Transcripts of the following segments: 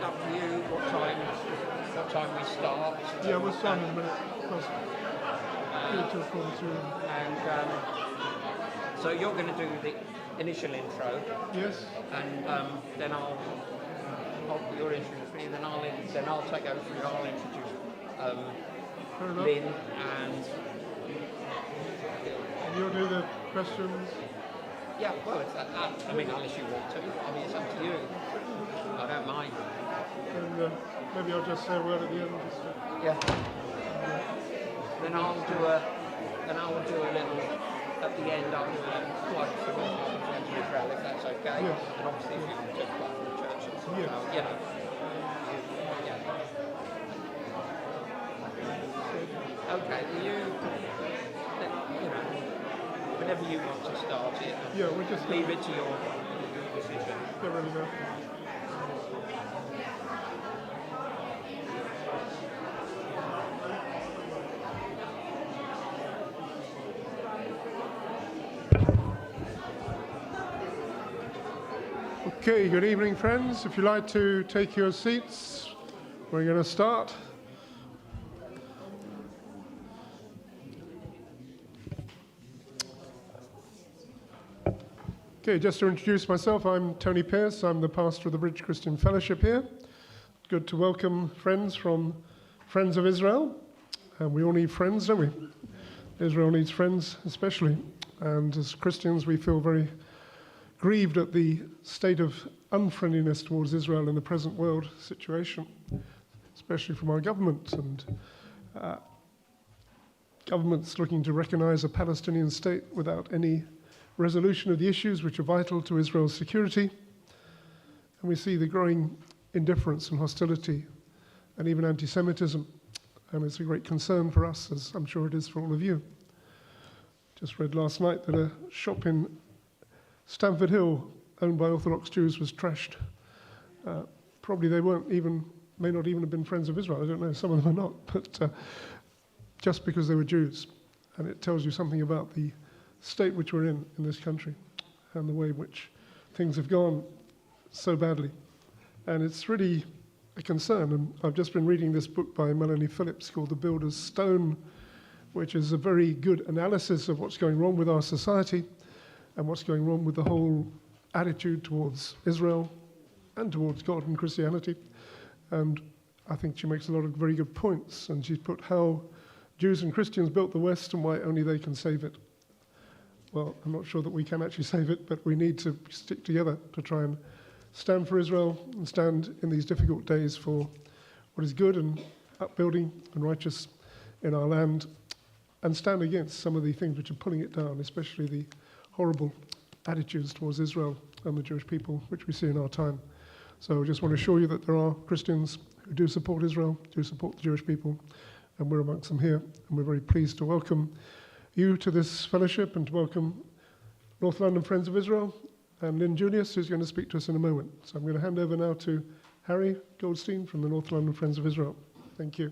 Up to you what time we start. Yeah, we'll start in a minute. And so you're going to do the initial intro. Yes. And then I'll your introduce me, and then I'll take over from you. I'll introduce Lynn, and you'll do the questions. Yeah, well, I mean, unless you want to. I mean, it's up to you. I don't mind. And maybe I'll just say a word at the end. Yeah. Then I'll do a little, at the end, I'll do a little plug for the Friends of Israel, if that's okay. Yes. And obviously, if you want to plug for the churches, yes. You know. Yeah. Okay, whenever you want to start it, we'll just leave it to your decision. Get ready now. Okay, good evening, friends. If you'd like to take your seats, we're going to start. Okay, just to introduce myself, I'm Tony Pearce. I'm the pastor of the Bridge Christian Fellowship here. Good to welcome friends from Friends of Israel. And we all need friends, don't we? Israel needs friends especially. And as Christians, we feel very grieved at the state of unfriendliness towards Israel in the present world situation, especially from our government and governments looking to recognize a Palestinian state without any resolution of the issues which are vital to Israel's security. And we see the growing indifference and hostility and even anti-Semitism. And it's a great concern for us, as I'm sure it is for all of you. Just read last night that a shop in Stamford Hill, owned by Orthodox Jews, was trashed. Probably they may not even have been Friends of Israel. I don't know, some of them are not, but just because they were Jews. And it tells you something about the state which we're in this country and the way in which things have gone so badly. And it's really a concern. And I've just been reading this book by Melanie Phillips called The Builder's Stone, which is a very good analysis of what's going wrong with our society and what's going wrong with the whole attitude towards Israel and towards God and Christianity. And I think she makes a lot of very good points. And she's put how Jews and Christians built the West and why only they can save it. Well, I'm not sure that we can actually save it, but we need to stick together to try and stand for Israel and stand in these difficult days for what is good and upbuilding and righteous in our land, and stand against some of the things which are pulling it down, especially the horrible attitudes towards Israel and the Jewish people, which we see in our time. So I just want to assure you that there are Christians who do support Israel, do support the Jewish people, and we're amongst them here. And we're very pleased to welcome you to this fellowship and to welcome North London Friends of Israel and Lynn Julius, who's going to speak to us in a moment. So I'm going to hand over now to Harry Goldstein from the North London Friends of Israel. Thank you.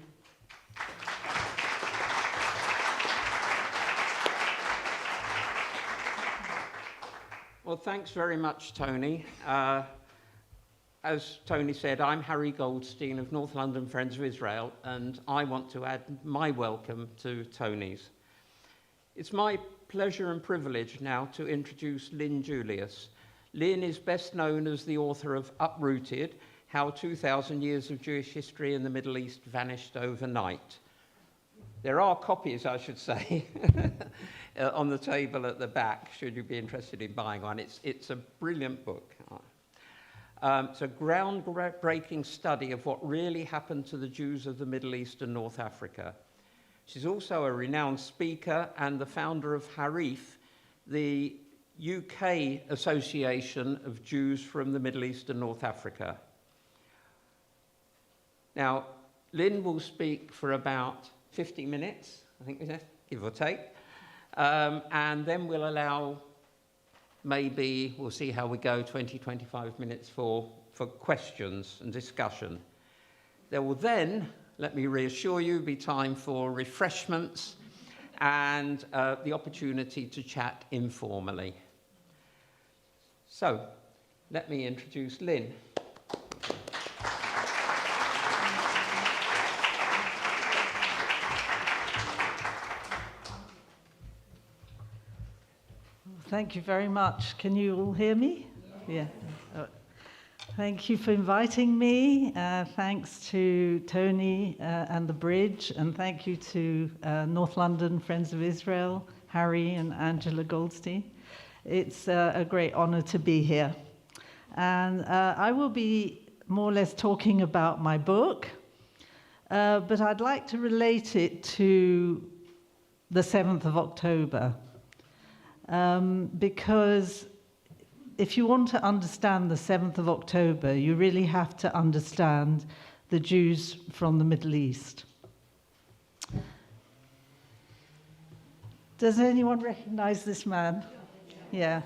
Well, thanks very much, Tony. As Tony said, I'm Harry Goldstein of North London Friends of Israel, and I want to add my welcome to Tony's. It's my pleasure and privilege now to introduce Lynn Julius. Lynn is best known as the author of Uprooted, How 2,000 Years of Jewish History in the Middle East Vanished Overnight. There are copies, I should say, on the table at the back, should you be interested in buying one. It's a brilliant book. It's a groundbreaking study of what really happened to the Jews of the Middle East and North Africa. She's also a renowned speaker and the founder of Harif, the UK Association of Jews from the Middle East and North Africa. Now, Lynn will speak for about 50 minutes, I think, give or take. And then we'll allow, maybe, we'll see how we go, 20, 25 minutes for questions and discussion. There will then let me reassure you, be time for refreshments and the opportunity to chat informally. So, let me introduce Lynn. Thank you very much. Can you all hear me? Yeah. Thank you for inviting me. Thanks to Tony and the Bridge, and thank you to North London Friends of Israel, Harry and Angela Goldstein. It's a great honor to be here. And I will be more or less talking about my book, but I'd like to relate it to the 7th of October. Because if you want to understand the 7th of October, you really have to understand the Jews from the Middle East. Does anyone recognize this man? Yeah.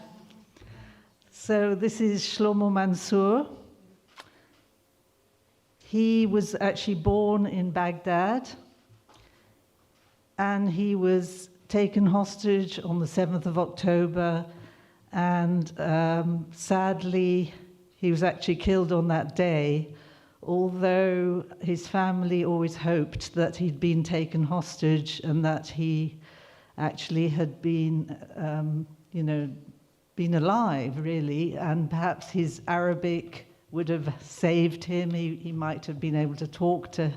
So this is Shlomo Mansour. He was actually born in Baghdad, and he was taken hostage on the 7th of October, and sadly, he was actually killed on that day, although his family always hoped that he'd been taken hostage and that he actually had been, been alive, really, and perhaps his Arabic would have saved him. He might have been able to talk to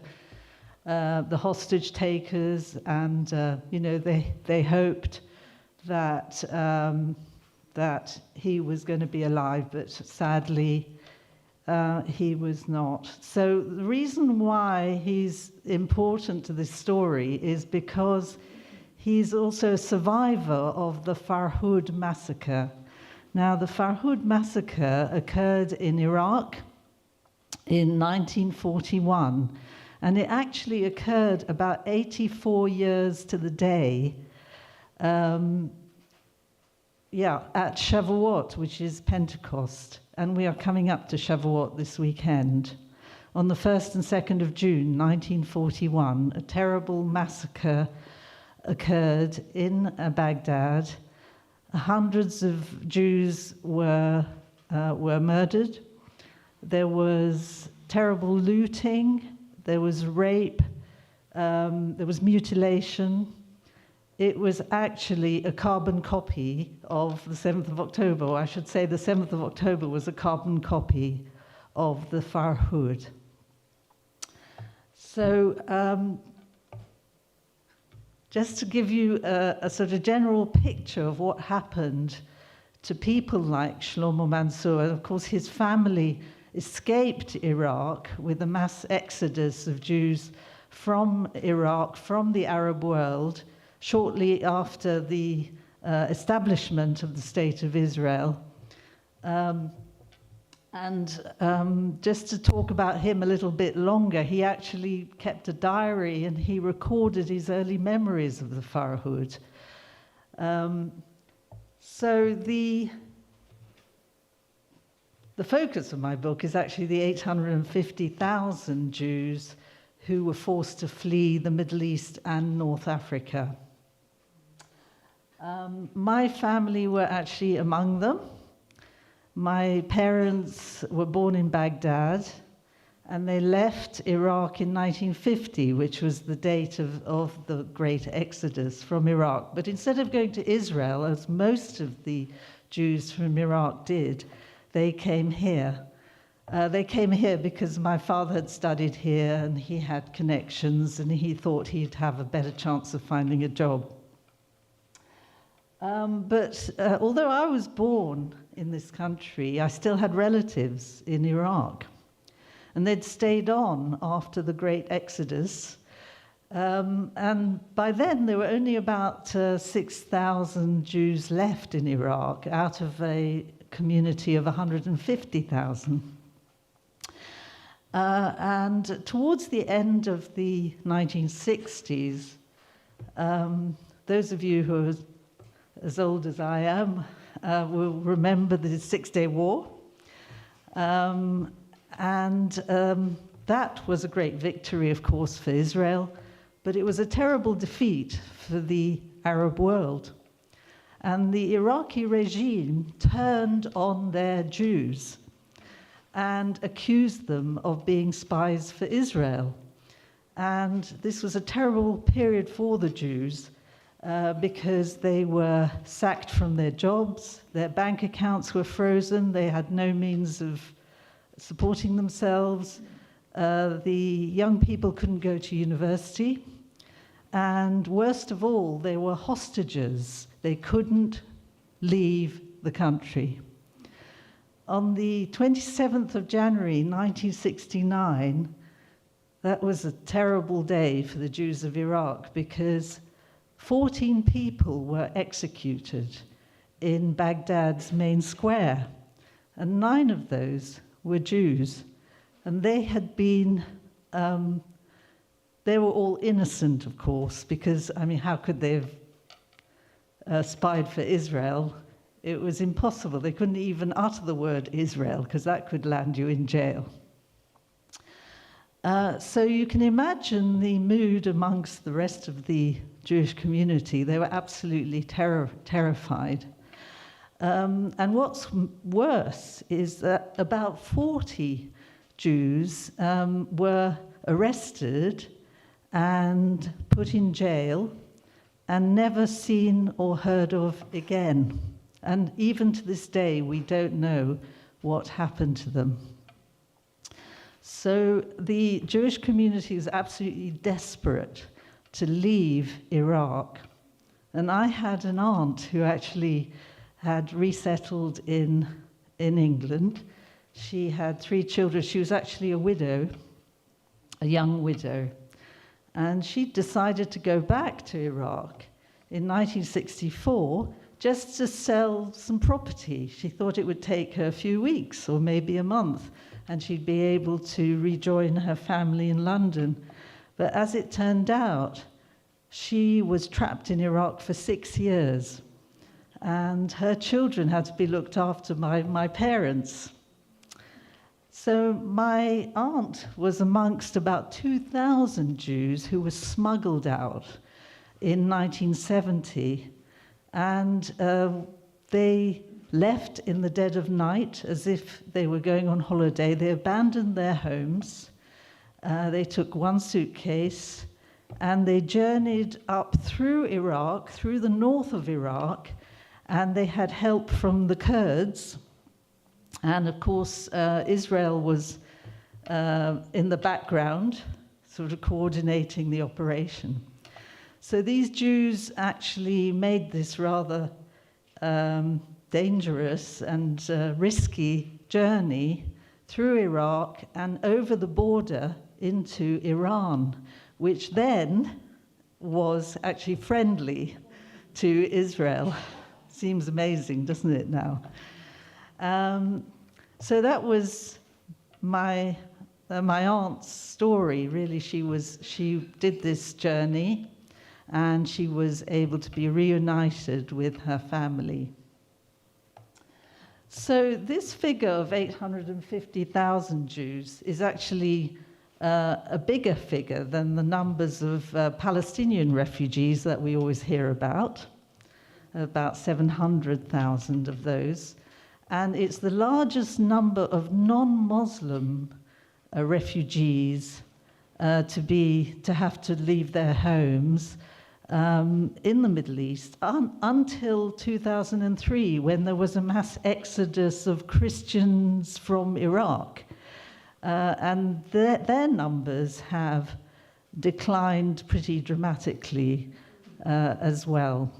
the hostage takers, and they hoped that that he was going to be alive, but sadly he was not. So the reason why he's important to this story is because he's also a survivor of the Farhud massacre. Now, the Farhud massacre occurred in Iraq in 1941. And it actually occurred about 84 years to the day, at Shavuot, which is Pentecost. And we are coming up to Shavuot this weekend. On the 1st and 2nd of June, 1941, a terrible massacre occurred in Baghdad. Hundreds of Jews were murdered. There was terrible looting. There was rape, there was mutilation. It was actually a carbon copy of the 7th of October, or I should say the 7th of October was a carbon copy of the Farhud. So just to give you a sort of general picture of what happened to people like Shlomo Mansour, and of course his family escaped Iraq with a mass exodus of Jews from Iraq, from the Arab world, shortly after the establishment of the State of Israel. Just to talk about him a little bit longer, he actually kept a diary and he recorded his early memories of the Farhud. So the focus of my book is actually the 850,000 Jews who were forced to flee the Middle East and North Africa. My family were actually among them. My parents were born in Baghdad, and they left Iraq in 1950, which was the date of the Great Exodus from Iraq. But instead of going to Israel, as most of the Jews from Iraq did, they came here. They came here because my father had studied here and he had connections and he thought he'd have a better chance of finding a job. But although I was born in this country, I still had relatives in Iraq. And they'd stayed on after the Great Exodus. And by then, there were only about 6,000 Jews left in Iraq out of a community of 150,000. And towards the end of the 1960s, those of you who are as old as I am will remember the Six-Day War. that was a great victory, of course, for Israel, but it was a terrible defeat for the Arab world. And the Iraqi regime turned on their Jews and accused them of being spies for Israel. And this was a terrible period for the Jews because they were sacked from their jobs, their bank accounts were frozen, they had no means of supporting themselves, the young people couldn't go to university, and worst of all, they were hostages. They couldn't leave the country. On the 27th of January 1969, that was a terrible day for the Jews of Iraq because 14 people were executed in Baghdad's main square, and 9 of those were Jews. And they had been, they were all innocent, of course, because, I mean, how could they have spied for Israel? It was impossible. They couldn't even utter the word Israel, because that could land you in jail. So you can imagine the mood amongst the rest of the Jewish community. They were absolutely terrified. And what's worse is that about 40 Jews were arrested and put in jail and never seen or heard of again. And even to this day, we don't know what happened to them. So the Jewish community is absolutely desperate to leave Iraq. And I had an aunt who actually had resettled in England. She had 3 children. She was actually a widow, a young widow. And she decided to go back to Iraq in 1964 just to sell some property. She thought it would take her a few weeks or maybe a month, and she'd be able to rejoin her family in London. But as it turned out, she was trapped in Iraq for 6 years, and her children had to be looked after by my parents. So my aunt was amongst about 2,000 Jews who were smuggled out in 1970, and they left in the dead of night as if they were going on holiday. They abandoned their homes. They took 1 suitcase, and they journeyed up through Iraq, through the north of Iraq, and they had help from the Kurds. And of course, Israel was in the background, sort of coordinating the operation. So these Jews actually made this rather dangerous and risky journey through Iraq and over the border into Iran, which then was actually friendly to Israel. Seems amazing, doesn't it now? So that was my aunt's story. Really, she did this journey, and she was able to be reunited with her family. So this figure of 850,000 Jews is actually a bigger figure than the numbers of Palestinian refugees that we always hear about 700,000 of those. And it's the largest number of non-Muslim refugees to have to leave their homes in the Middle East until 2003, when there was a mass exodus of Christians from Iraq. And their numbers have declined pretty dramatically as well.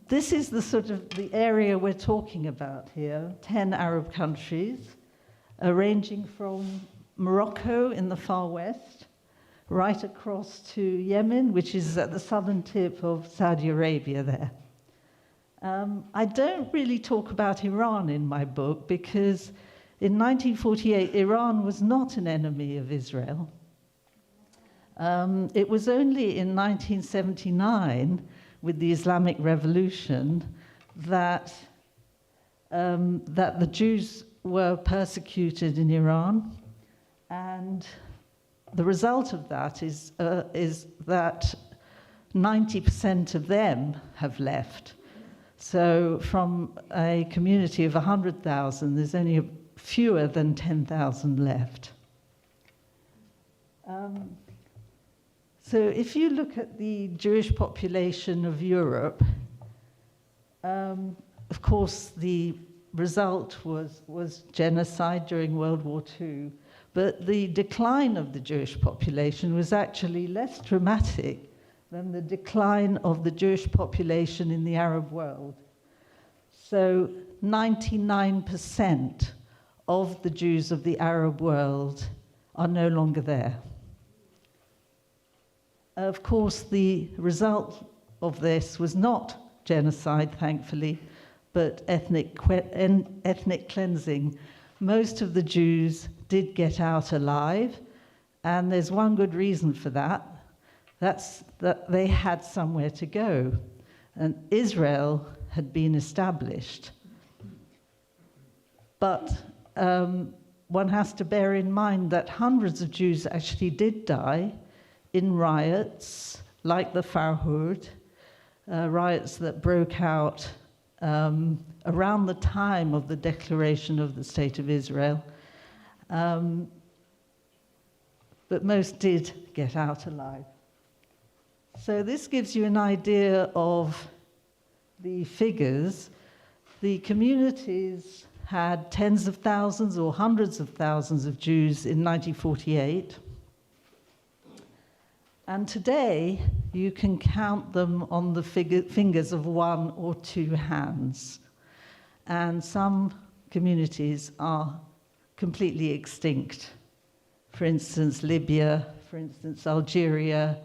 This is the sort of the area we're talking about here, 10 Arab countries, ranging from Morocco in the far west, right across to Yemen, which is at the southern tip of Saudi Arabia there. I don't really talk about Iran in my book because in 1948, Iran was not an enemy of Israel. It was only in 1979, with the Islamic Revolution, that the Jews were persecuted in Iran, and the result of that is that 90% of them have left. So from a community of 100,000, there's only fewer than 10,000 left. So if you look at the Jewish population of Europe, of course the result was genocide during World War II, but the decline of the Jewish population was actually less dramatic than the decline of the Jewish population in the Arab world. So 99% of the Jews of the Arab world are no longer there. Of course, the result of this was not genocide, thankfully, but ethnic cleansing. Most of the Jews did get out alive, and there's one good reason for that. That's that they had somewhere to go, and Israel had been established. But one has to bear in mind that hundreds of Jews actually did die in riots like the Farhud, riots that broke out around the time of the declaration of the State of Israel. But most did get out alive. So this gives you an idea of the figures. The communities had tens of thousands or hundreds of thousands of Jews in 1948. And today, you can count them on the fingers of one or two hands. And some communities are completely extinct. For instance, Libya, for instance, Algeria.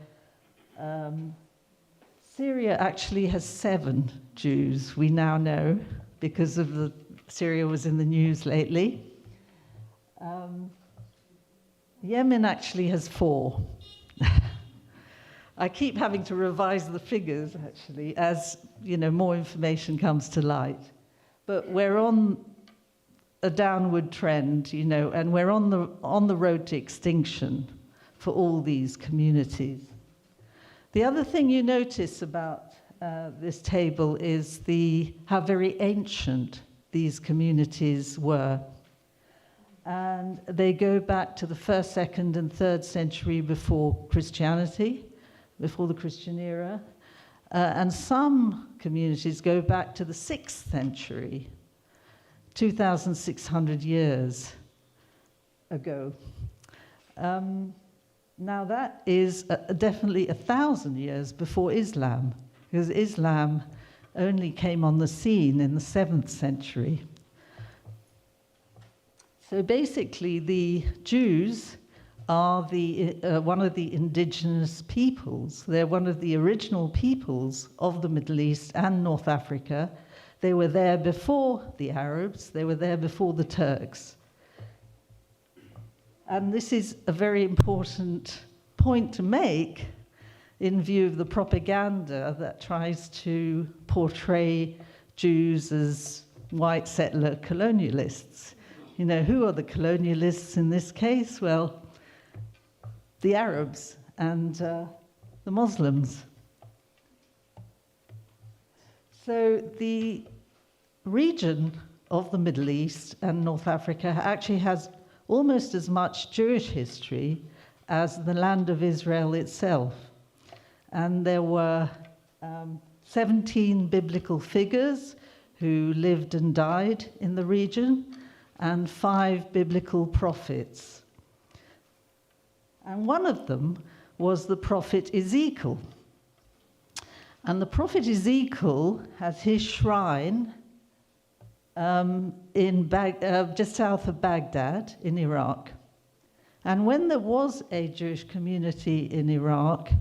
Syria actually has 7 Jews, we now know, because of Syria was in the news lately. Yemen actually has 4. I keep having to revise the figures, actually, as more information comes to light. But we're on a downward trend, and we're on the road to extinction for all these communities. The other thing you notice about this table is how very ancient these communities were. And they go back to the 1st, 2nd, and 3rd century before Christianity, before the Christian era. And some communities go back to the 6th century, 2,600 years ago. Now that is definitely 1,000 years before Islam, because Islam only came on the scene in the 7th century. So basically, the Jews are one of the indigenous peoples. They're one of the original peoples of the Middle East and North Africa. They were there before the Arabs. They were there before the Turks. And this is a very important point to make in view of the propaganda that tries to portray Jews as white settler colonialists. Who are the colonialists in this case? Well, the Arabs and the Muslims. So the region of the Middle East and North Africa actually has almost as much Jewish history as the land of Israel itself. And there were 17 biblical figures who lived and died in the region, and 5 biblical prophets. And one of them was the prophet Ezekiel. And the prophet Ezekiel has his shrine just south of Baghdad in Iraq. And when there was a Jewish community in Iraq,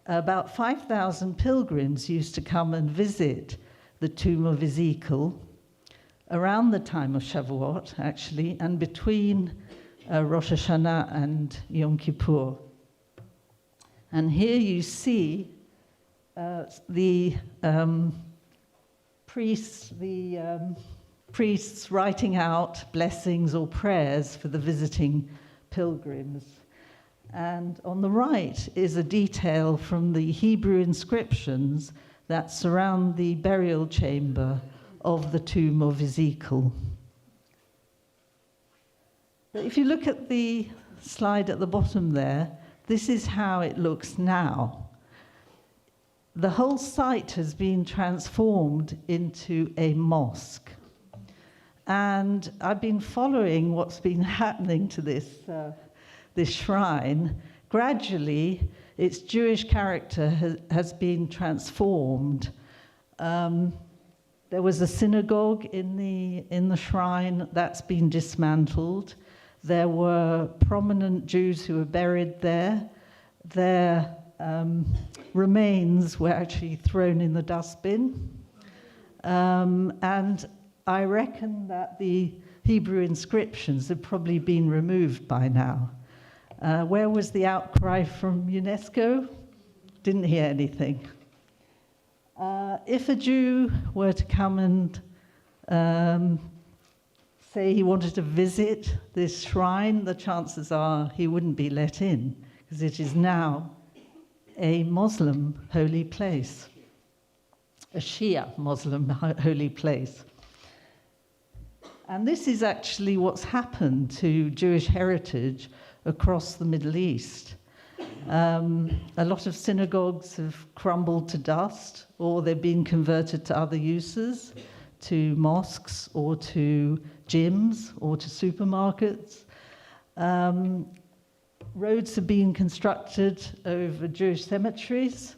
about 5,000 pilgrims used to come and visit the tomb of Ezekiel around the time of Shavuot, actually, and between Rosh Hashanah and Yom Kippur. And here you see the priests, the priests writing out blessings or prayers for the visiting pilgrims. And on the right is a detail from the Hebrew inscriptions that surround the burial chamber of the tomb of Ezekiel. But if you look at the slide at the bottom there, this is how it looks now. The whole site has been transformed into a mosque. And I've been following what's been happening to this shrine. Gradually, its Jewish character has been transformed. There was a synagogue in the shrine that's been dismantled. There were prominent Jews who were buried there. Their remains were actually thrown in the dustbin. And I reckon that the Hebrew inscriptions have probably been removed by now. Where was the outcry from UNESCO? Didn't hear anything. If a Jew were to come and say he wanted to visit this shrine, the chances are he wouldn't be let in, because it is now a Muslim holy place, a Shia Muslim holy place. And this is actually what's happened to Jewish heritage across the Middle East. A lot of synagogues have crumbled to dust, or they've been converted to other uses, to mosques or to gyms or to supermarkets. Roads have been constructed over Jewish cemeteries,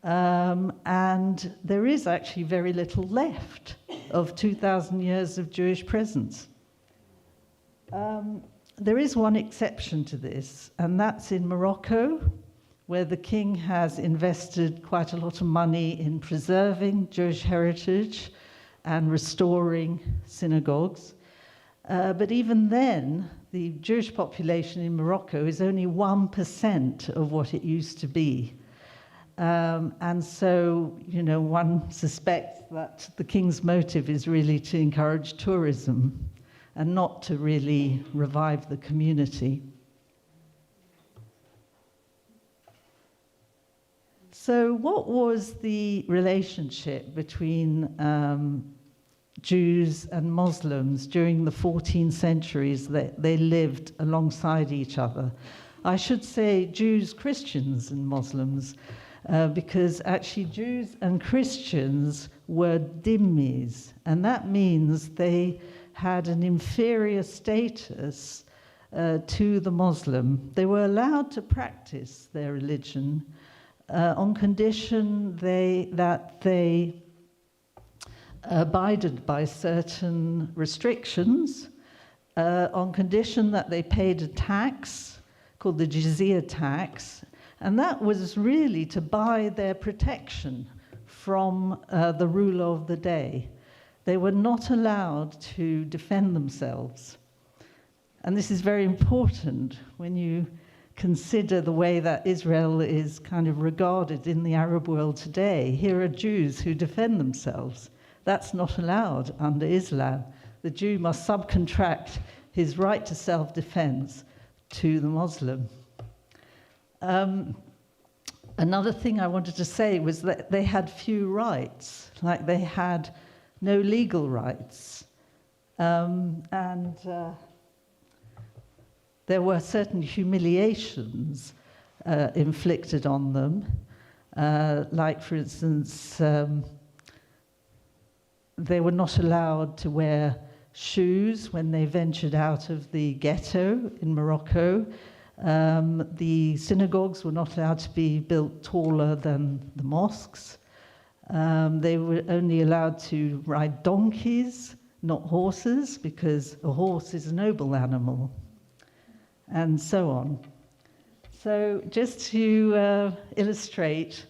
and there is actually very little left of 2,000 years of Jewish presence. There is one exception to this, and that's in Morocco, where the king has invested quite a lot of money in preserving Jewish heritage and restoring synagogues. But even then, the Jewish population in Morocco is only 1% of what it used to be. And so, one suspects that the king's motive is really to encourage tourism and not to really revive the community. So what was the relationship between Jews and Muslims during the 14 centuries that they lived alongside each other? I should say Jews, Christians, and Muslims, because actually Jews and Christians were dhimmis, and that means they had an inferior status to the Muslim. They were allowed to practice their religion on condition that they abided by certain restrictions, on condition that they paid a tax called the jizya tax, and that was really to buy their protection from the ruler of the day. They were not allowed to defend themselves. And this is very important when you consider the way that Israel is kind of regarded in the Arab world today. Here are Jews who defend themselves. That's not allowed under Islam. The Jew must subcontract his right to self-defense to the Muslim. Another thing I wanted to say was that they had few rights, like they had no legal rights. There were certain humiliations inflicted on them, like, for instance, they were not allowed to wear shoes when they ventured out of the ghetto in Morocco. The synagogues were not allowed to be built taller than the mosques. They were only allowed to ride donkeys, not horses, because a horse is a noble animal, and so on. So just to illustrate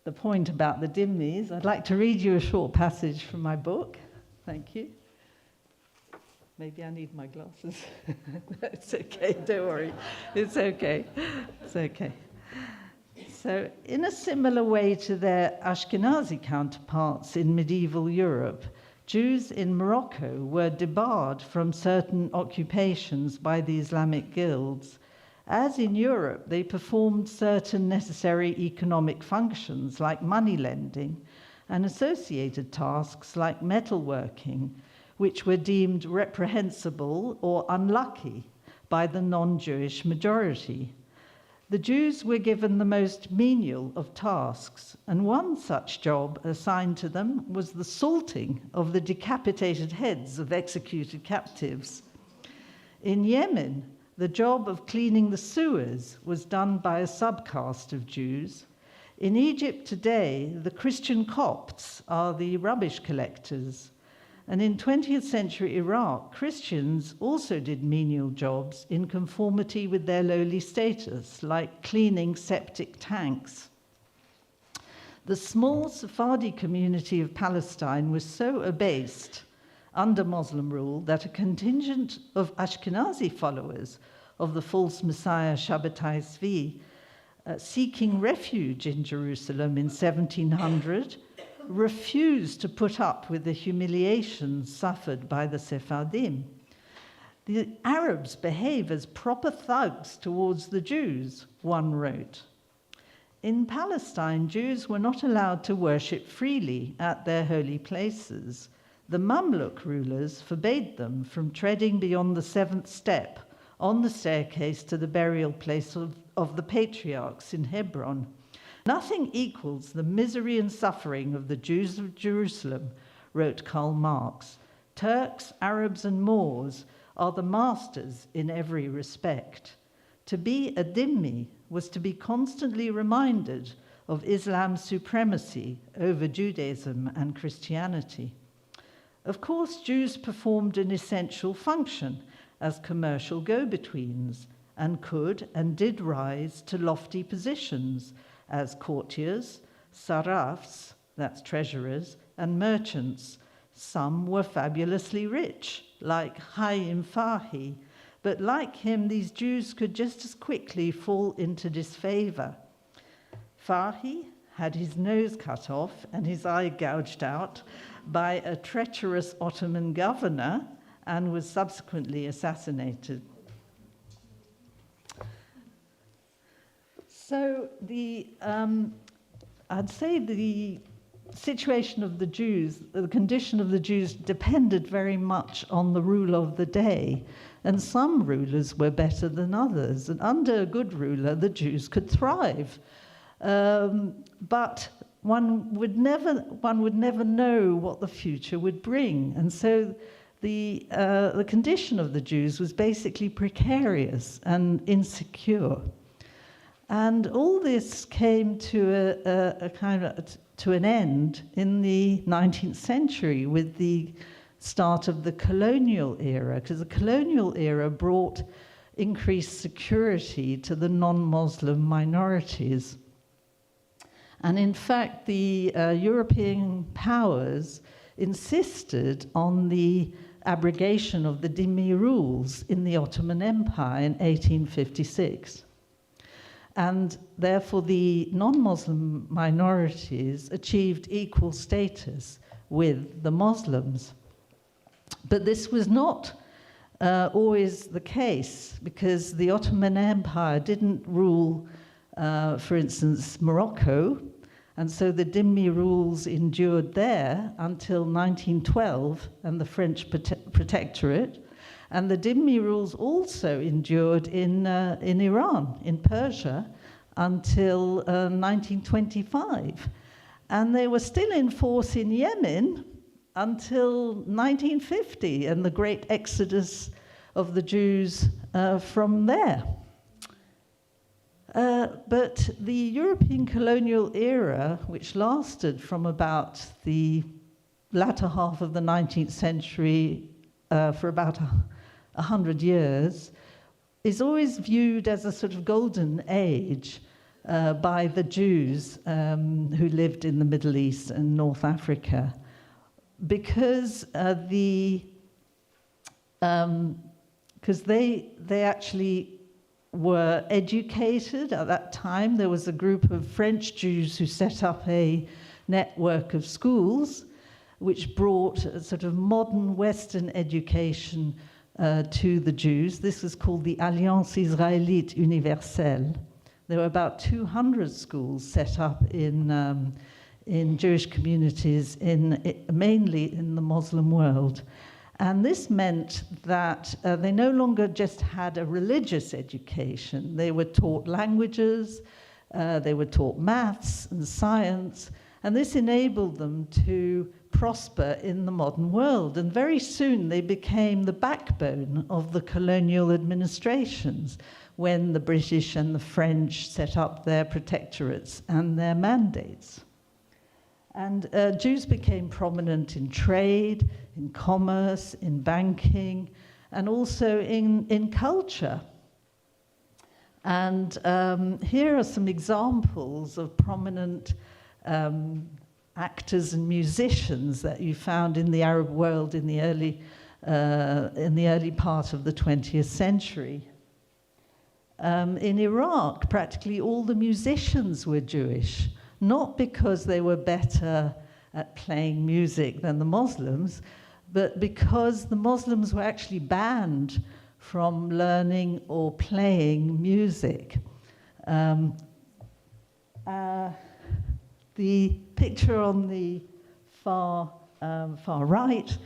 the point about the dhimmis, I'd like to read you a short passage from my book. Thank you. Maybe I need my glasses. It's okay, don't worry. It's okay. It's okay. So, in a similar way to their Ashkenazi counterparts in medieval Europe, Jews in Morocco were debarred from certain occupations by the Islamic guilds. As in Europe, they performed certain necessary economic functions like money lending and associated tasks like metalworking, which were deemed reprehensible or unlucky by the non-Jewish majority. The Jews were given the most menial of tasks, and one such job assigned to them was the salting of the decapitated heads of executed captives. In Yemen, the job of cleaning the sewers was done by a subcaste of Jews. In Egypt today, the Christian Copts are the rubbish collectors. And in 20th century Iraq, Christians also did menial jobs in conformity with their lowly status, like cleaning septic tanks. The small Sephardi community of Palestine was so abased under Muslim rule that a contingent of Ashkenazi followers of the false Messiah Shabbatai Tzvi, seeking refuge in Jerusalem in 1700, refused to put up with the humiliations suffered by the Sephardim. The Arabs behave as proper thugs towards the Jews, one wrote. In Palestine, Jews were not allowed to worship freely at their holy places. The Mamluk rulers forbade them from treading beyond the seventh step on the staircase to the burial place of the patriarchs in Hebron. Nothing equals the misery and suffering of the Jews of Jerusalem, wrote Karl Marx. Turks, Arabs, and Moors are the masters in every respect. To be a dhimmi was to be constantly reminded of Islam's supremacy over Judaism and Christianity. Of course, Jews performed an essential function as commercial go-betweens and could and did rise to lofty positions as courtiers, sarafs, that's treasurers, and merchants. Some were fabulously rich, like Hayyim Fahi, but like him, these Jews could just as quickly fall into disfavor. Fahi had his nose cut off and his eye gouged out by a treacherous Ottoman governor and was subsequently assassinated. So I'd say the situation of the Jews, the condition of the Jews depended very much on the rule of the day. And some rulers were better than others. And under a good ruler, the Jews could thrive. But one would never know what the future would bring. And so the condition of the Jews was basically precarious and insecure. And all this came to to an end in the 19th century with the start of the colonial era, because the colonial era brought increased security to the non-Muslim minorities. And in fact, the European powers insisted on the abrogation of the dhimmi rules in the Ottoman Empire in 1856. And therefore, the non-Muslim minorities achieved equal status with the Muslims. But this was not always the case, because the Ottoman Empire didn't rule, for instance, Morocco, and so the dhimmi rules endured there until 1912 and the French protectorate. And the dhimmi rules also endured in Iran, in Persia, until 1925. And they were still in force in Yemen until 1950 and the great exodus of the Jews from there. But the European colonial era, which lasted from about the latter half of the 19th century for about 100 years, is always viewed as a sort of golden age by the Jews who lived in the Middle East and North Africa, because they actually were educated at that time. There was a group of French Jews who set up a network of schools, which brought a sort of modern Western education to the Jews. This was called the Alliance Israélite Universelle. There were about 200 schools set up in Jewish communities, mainly in the Muslim world. And this meant that they no longer just had a religious education. They were taught languages, they were taught maths and science, and this enabled them to prosper in the modern world. And very soon they became the backbone of the colonial administrations when the British and the French set up their protectorates and their mandates. And Jews became prominent in trade, in commerce, in banking, and also in culture. And here are some examples of prominent actors and musicians that you found in the Arab world in the early part of the 20th century. In Iraq, practically all the musicians were Jewish, not because they were better at playing music than the Muslims, but because the Muslims were actually banned from learning or playing music. The picture on the far right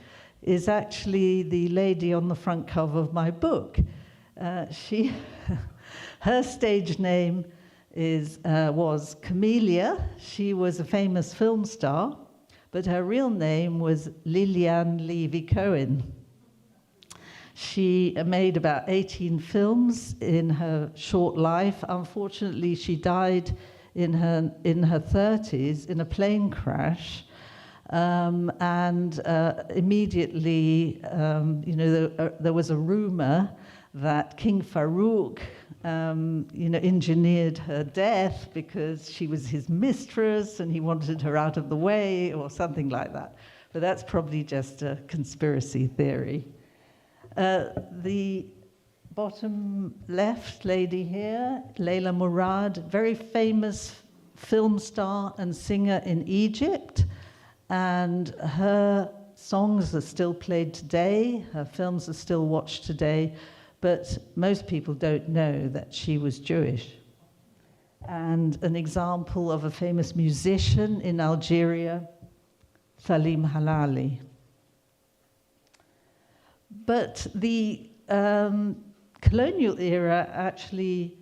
is actually the lady on the front cover of my book. Her stage name was Camellia. She was a famous film star, but her real name was Lillian Levy-Cohen. She made about 18 films in her short life. Unfortunately, she died in her 30s in a plane crash. Immediately, there was a rumor that King Farouk, engineered her death because she was his mistress and he wanted her out of the way or something like that. But that's probably just a conspiracy theory. The bottom left lady here, Leila Mourad, very famous film star and singer in Egypt, and her songs are still played today, her films are still watched today, but most people don't know that she was Jewish. And an example of a famous musician in Algeria, Salim Halali. But the colonial era actually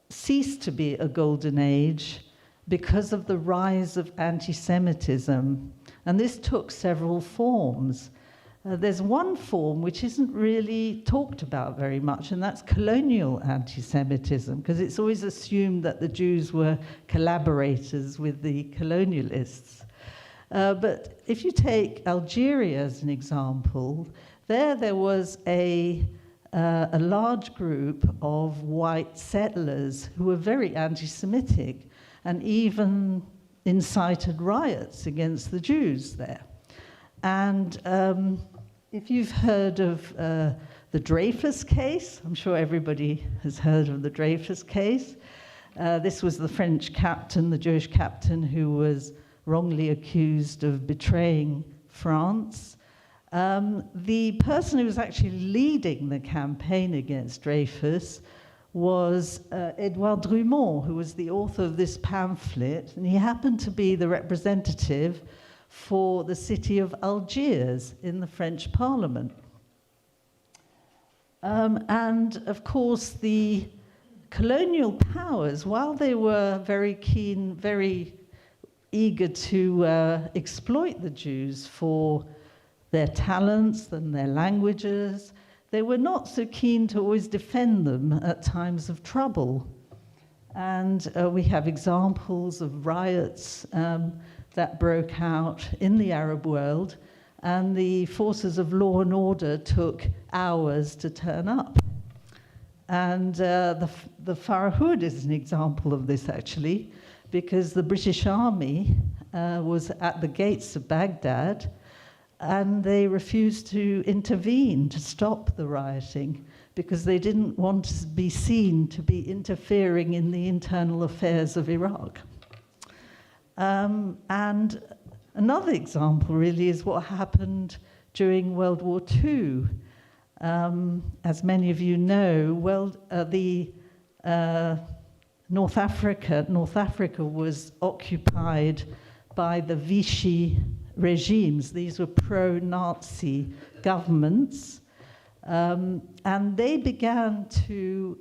ceased to be a golden age because of the rise of anti-Semitism. And this took several forms. There's one form which isn't really talked about very much, and that's colonial anti-Semitism, because it's always assumed that the Jews were collaborators with the colonialists. But if you take Algeria as an example, there was a large group of white settlers who were very anti-Semitic and even incited riots against the Jews there. And if you've heard of the Dreyfus case, I'm sure everybody has heard of the Dreyfus case. This was the French captain, the Jewish captain, who was wrongly accused of betraying France. The person who was actually leading the campaign against Dreyfus was Edouard Drummond, who was the author of this pamphlet, and he happened to be the representative for the city of Algiers in the French Parliament. And of course, the colonial powers, while they were very keen, very eager to exploit the Jews for their talents and their languages, they were not so keen to always defend them at times of trouble. And we have examples of riots that broke out in the Arab world, and the forces of law and order took hours to turn up. And the Farhud is an example of this, actually, because the British Army was at the gates of Baghdad, and they refused to intervene to stop the rioting because they didn't want to be seen to be interfering in the internal affairs of Iraq. And Another example really is what happened during World War II. As many of you know, North Africa was occupied by the Vichy regimes. These were pro-Nazi governments, and they began to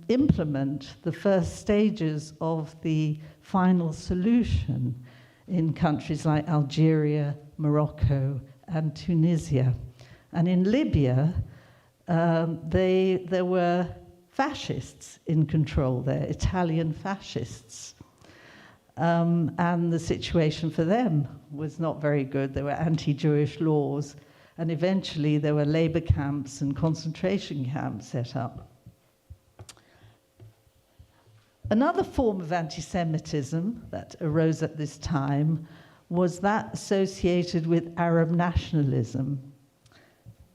implement the first stages of the final solution in countries like Algeria, Morocco, and Tunisia. And in Libya, there were fascists in control there, Italian fascists. And the situation for them was not very good. There were anti-Jewish laws, and eventually there were labor camps and concentration camps set up. Another form of anti-Semitism that arose at this time was that associated with Arab nationalism.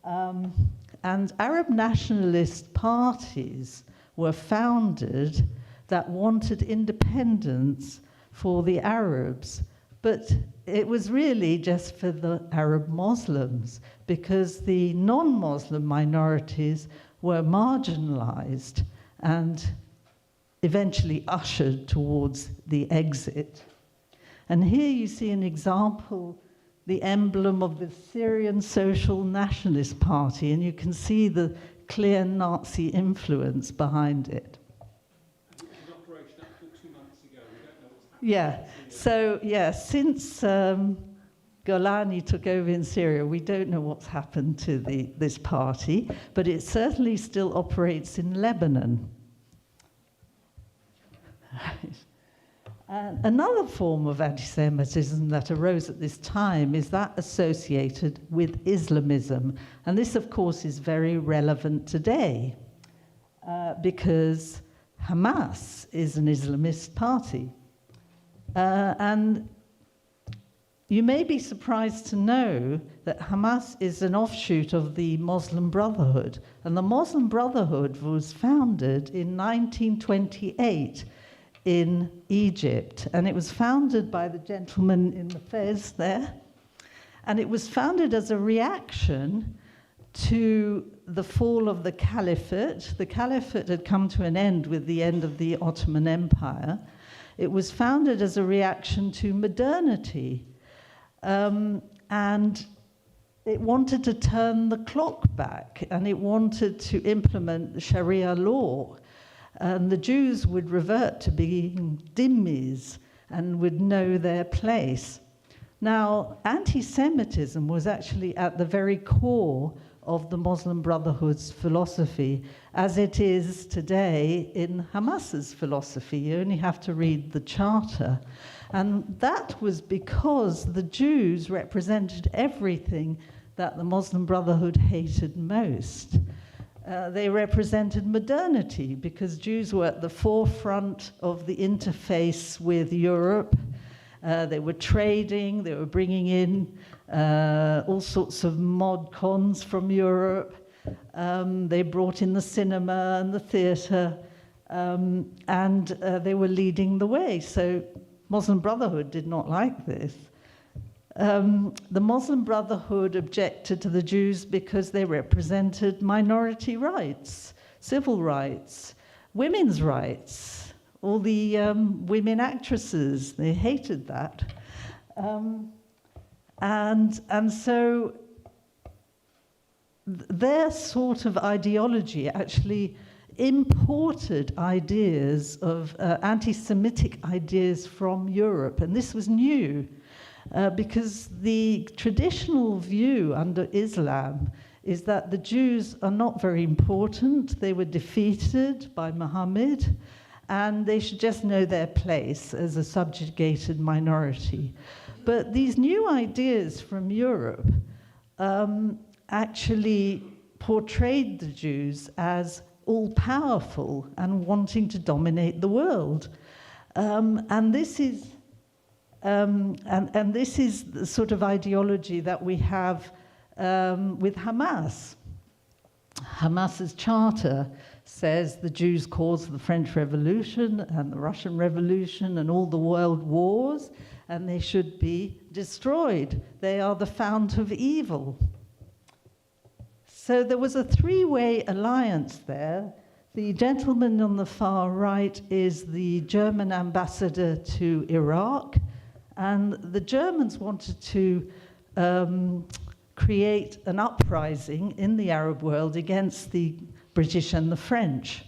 And Arab nationalist parties were founded that wanted independence for the Arabs, but it was really just for the Arab Muslims, because the non-Muslim minorities were marginalized and eventually ushered towards the exit. And here you see an example, the emblem of the Syrian Social Nationalist Party, and you can see the clear Nazi influence behind it. And this is an operation up till 2 months ago. We don't know what's happening. Yeah, so yeah, since Golani took over in Syria, we don't know what's happened to this party, but it certainly still operates in Lebanon. And another form of anti-Semitism that arose at this time is that associated with Islamism. And this, of course, is very relevant today because Hamas is an Islamist party. And you may be surprised to know that Hamas is an offshoot of the Muslim Brotherhood. And the Muslim Brotherhood was founded in 1928 in Egypt, and it was founded by the gentleman in the fez there, and it was founded as a reaction to the fall of the caliphate. The caliphate had come to an end with the end of the Ottoman Empire. It was founded as a reaction to modernity, and it wanted to turn the clock back, and it wanted to implement the Sharia law. And the Jews would revert to being dhimmis and would know their place. Now, anti-Semitism was actually at the very core of the Muslim Brotherhood's philosophy, as it is today in Hamas's philosophy. You only have to read the charter. And that was because the Jews represented everything that the Muslim Brotherhood hated most. They represented modernity because Jews were at the forefront of the interface with Europe. They were trading, they were bringing in all sorts of mod cons from Europe. They brought in the cinema and the theatre, and they were leading the way. So Muslim Brotherhood did not like this. The Muslim Brotherhood objected to the Jews because they represented minority rights, civil rights, women's rights, all the women actresses. They hated that. And so their sort of ideology actually imported ideas of anti-Semitic ideas from Europe, and this was new. Because the traditional view under Islam is that the Jews are not very important. They were defeated by Muhammad, and they should just know their place as a subjugated minority. But these new ideas from Europe actually portrayed the Jews as all-powerful and wanting to dominate the world. And this is the sort of ideology that we have with Hamas. Hamas's charter says the Jews caused the French Revolution and the Russian Revolution and all the world wars, and they should be destroyed. They are the fount of evil. So there was a three-way alliance there. The gentleman on the far right is the German ambassador to Iraq, and the Germans wanted to create an uprising in the Arab world against the British and the French.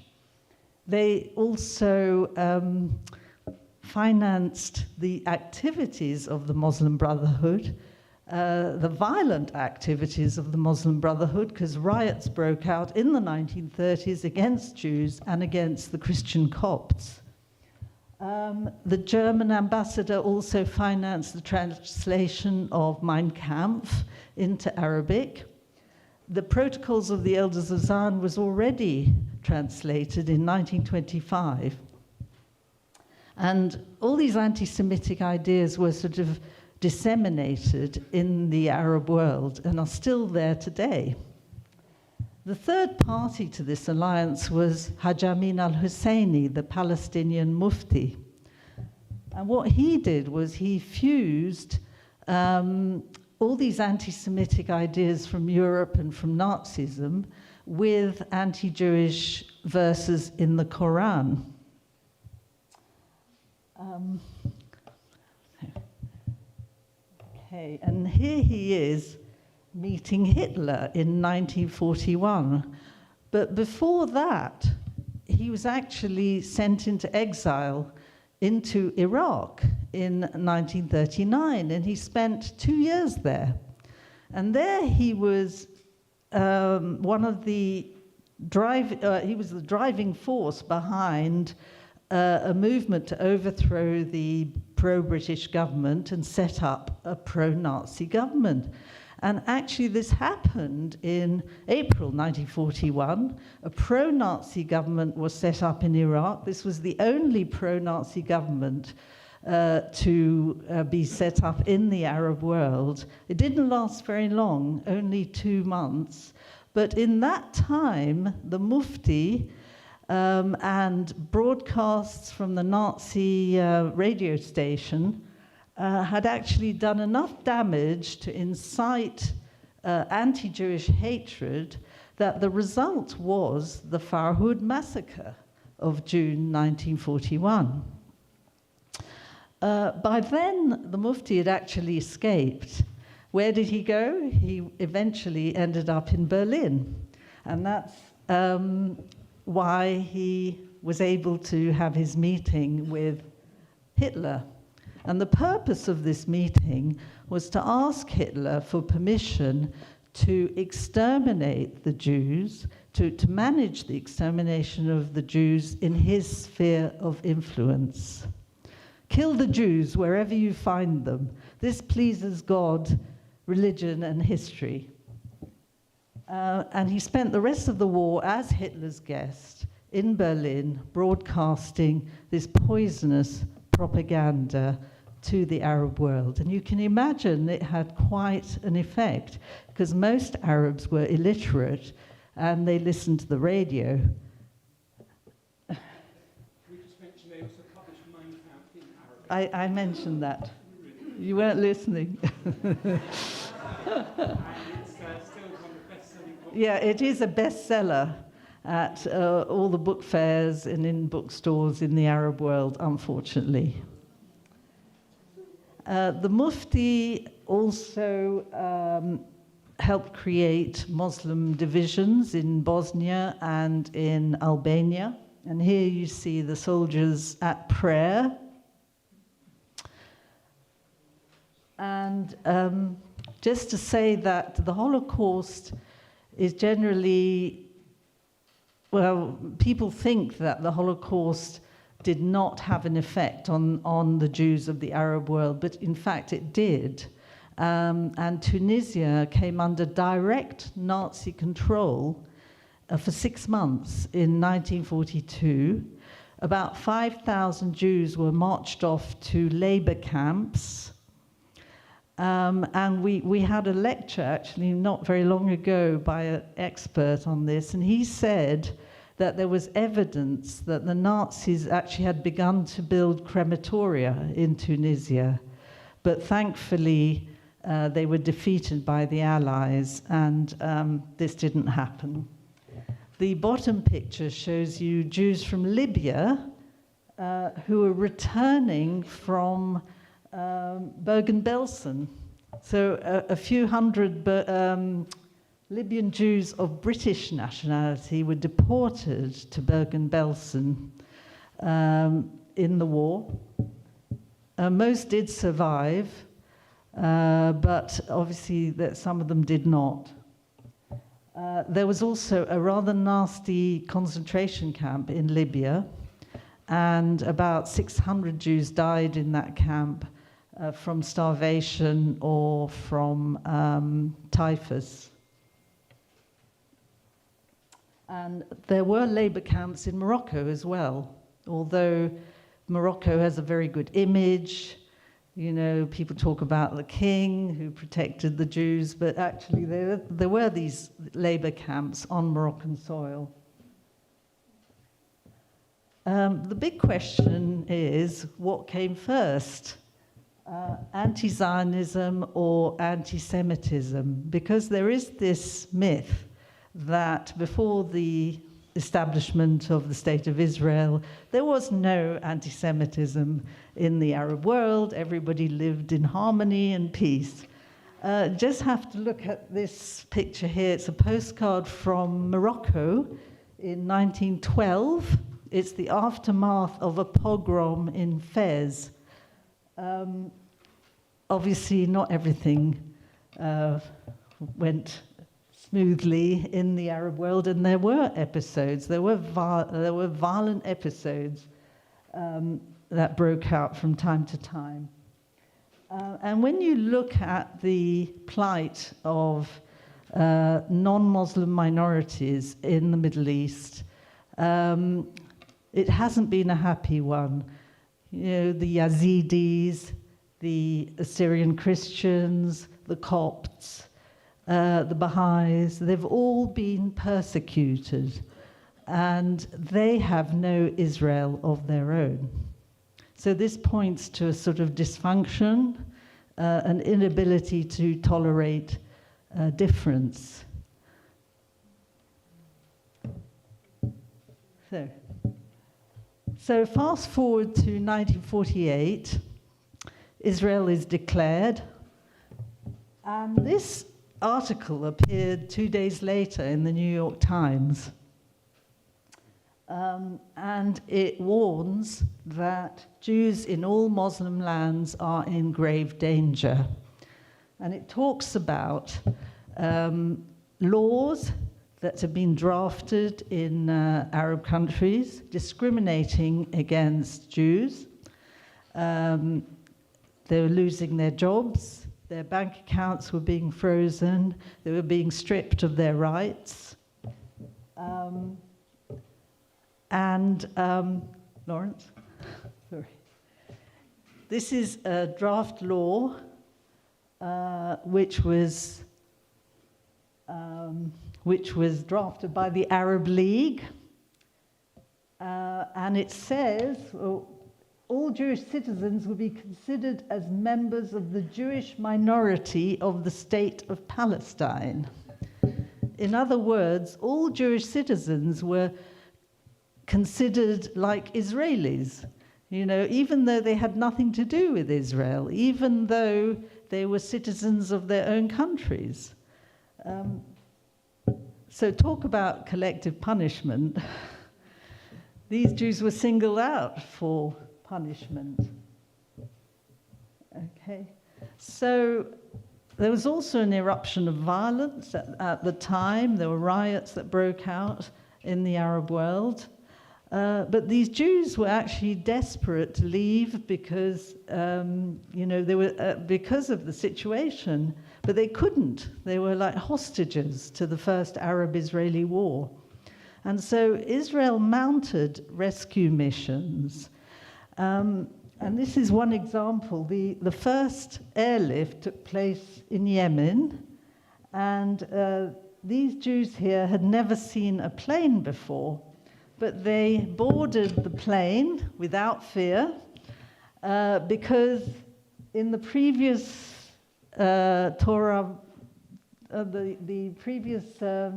They also financed the activities of the Muslim Brotherhood, the violent activities of the Muslim Brotherhood, because riots broke out in the 1930s against Jews and against the Christian Copts. The German ambassador also financed the translation of Mein Kampf into Arabic. The Protocols of the Elders of Zion was already translated in 1925. And all these anti-Semitic ideas were sort of disseminated in the Arab world and are still there today. The third party to this alliance was Haj Amin al-Husseini, the Palestinian Mufti. And what he did was he fused all these anti-Semitic ideas from Europe and from Nazism with anti-Jewish verses in the Quran. Okay, and here he is meeting Hitler in 1941. But before that, he was actually sent into exile into Iraq in 1939, and he spent 2 years there. And there he was one of the he was the driving force behind a movement to overthrow the pro-British government and set up a pro-Nazi government. And actually this happened in April 1941. A pro-Nazi government was set up in Iraq. This was the only pro-Nazi government to be set up in the Arab world. It didn't last very long, only 2 months. But in that time, the Mufti and broadcasts from the Nazi radio station had actually done enough damage to incite anti-Jewish hatred that the result was the Farhud massacre of June 1941. By then, the Mufti had actually escaped. Where did he go? He eventually ended up in Berlin. And that's why he was able to have his meeting with Hitler. And the purpose of this meeting was to ask Hitler for permission to exterminate the Jews, to manage the extermination of the Jews in his sphere of influence. Kill the Jews wherever you find them. This pleases God, religion, and history. And he spent the rest of the war as Hitler's guest in Berlin, broadcasting this poisonous propaganda to the Arab world. And you can imagine it had quite an effect, because most Arabs were illiterate and they listened to the radio. We just mentioned they also published Mein Kampf in Arabic. I mentioned that. You weren't listening. And it's still one of the best-selling books. Yeah, it is a bestseller at all the book fairs and in bookstores in the Arab world, unfortunately. The Mufti also helped create Muslim divisions in Bosnia and in Albania. And here you see the soldiers at prayer. And just to say that the Holocaust is generally, well, people think that the Holocaust did not have an effect on the Jews of the Arab world, but in fact it did. And Tunisia came under direct Nazi control for 6 months in 1942. About 5,000 Jews were marched off to labor camps. And we had a lecture, actually, not very long ago by an expert on this, and he said that there was evidence that the Nazis actually had begun to build crematoria in Tunisia. But thankfully, they were defeated by the Allies, and this didn't happen. The bottom picture shows you Jews from Libya who are returning from Bergen-Belsen. So a few hundred Libyan Jews of British nationality were deported to Bergen-Belsen in the war. Most did survive, but obviously some of them did not. There was also a rather nasty concentration camp in Libya, and about 600 Jews died in that camp from starvation or from typhus. And there were labor camps in Morocco as well, although Morocco has a very good image. You know, people talk about the king who protected the Jews, but actually there were these labor camps on Moroccan soil. The big question is, what came first? Anti-Zionism or anti-Semitism? Because there is this myth that before the establishment of the State of Israel, there was no anti-Semitism in the Arab world. Everybody lived in harmony and peace. Just have to look at this picture here. It's a postcard from Morocco in 1912. It's the aftermath of a pogrom in Fez. Obviously, not everything went smoothly in the Arab world, and there were episodes. There were violent episodes that broke out from time to time. And when you look at the plight of non-Muslim minorities in the Middle East, it hasn't been a happy one. You know, the Yazidis, the Assyrian Christians, the Copts, the Baha'is, they've all been persecuted, and they have no Israel of their own. So this points to a sort of dysfunction, an inability to tolerate difference. So fast forward to 1948, Israel is declared, and this article appeared 2 days later in the New York Times. And it warns that Jews in all Muslim lands are in grave danger. And it talks about laws that have been drafted in Arab countries discriminating against Jews. They were losing their jobs, their bank accounts were being frozen, they were being stripped of their rights. Lawrence? Sorry. This is a draft law which was drafted by the Arab League, and it says all Jewish citizens will be considered as members of the Jewish minority of the State of Palestine. In other words, all Jewish citizens were considered like Israelis, you know, even though they had nothing to do with Israel, even though they were citizens of their own countries. So talk about collective punishment. These Jews were singled out for punishment. Okay, so there was also an eruption of violence at the time. There were riots that broke out in the Arab world. But these Jews were actually desperate to leave because, you know, they were because of the situation, but they couldn't. They were like hostages to the first Arab-Israeli war. And so Israel mounted rescue missions. And this is one example. The first airlift took place in Yemen, and these Jews here had never seen a plane before. But they boarded the plane without fear because in the previous Torah, the previous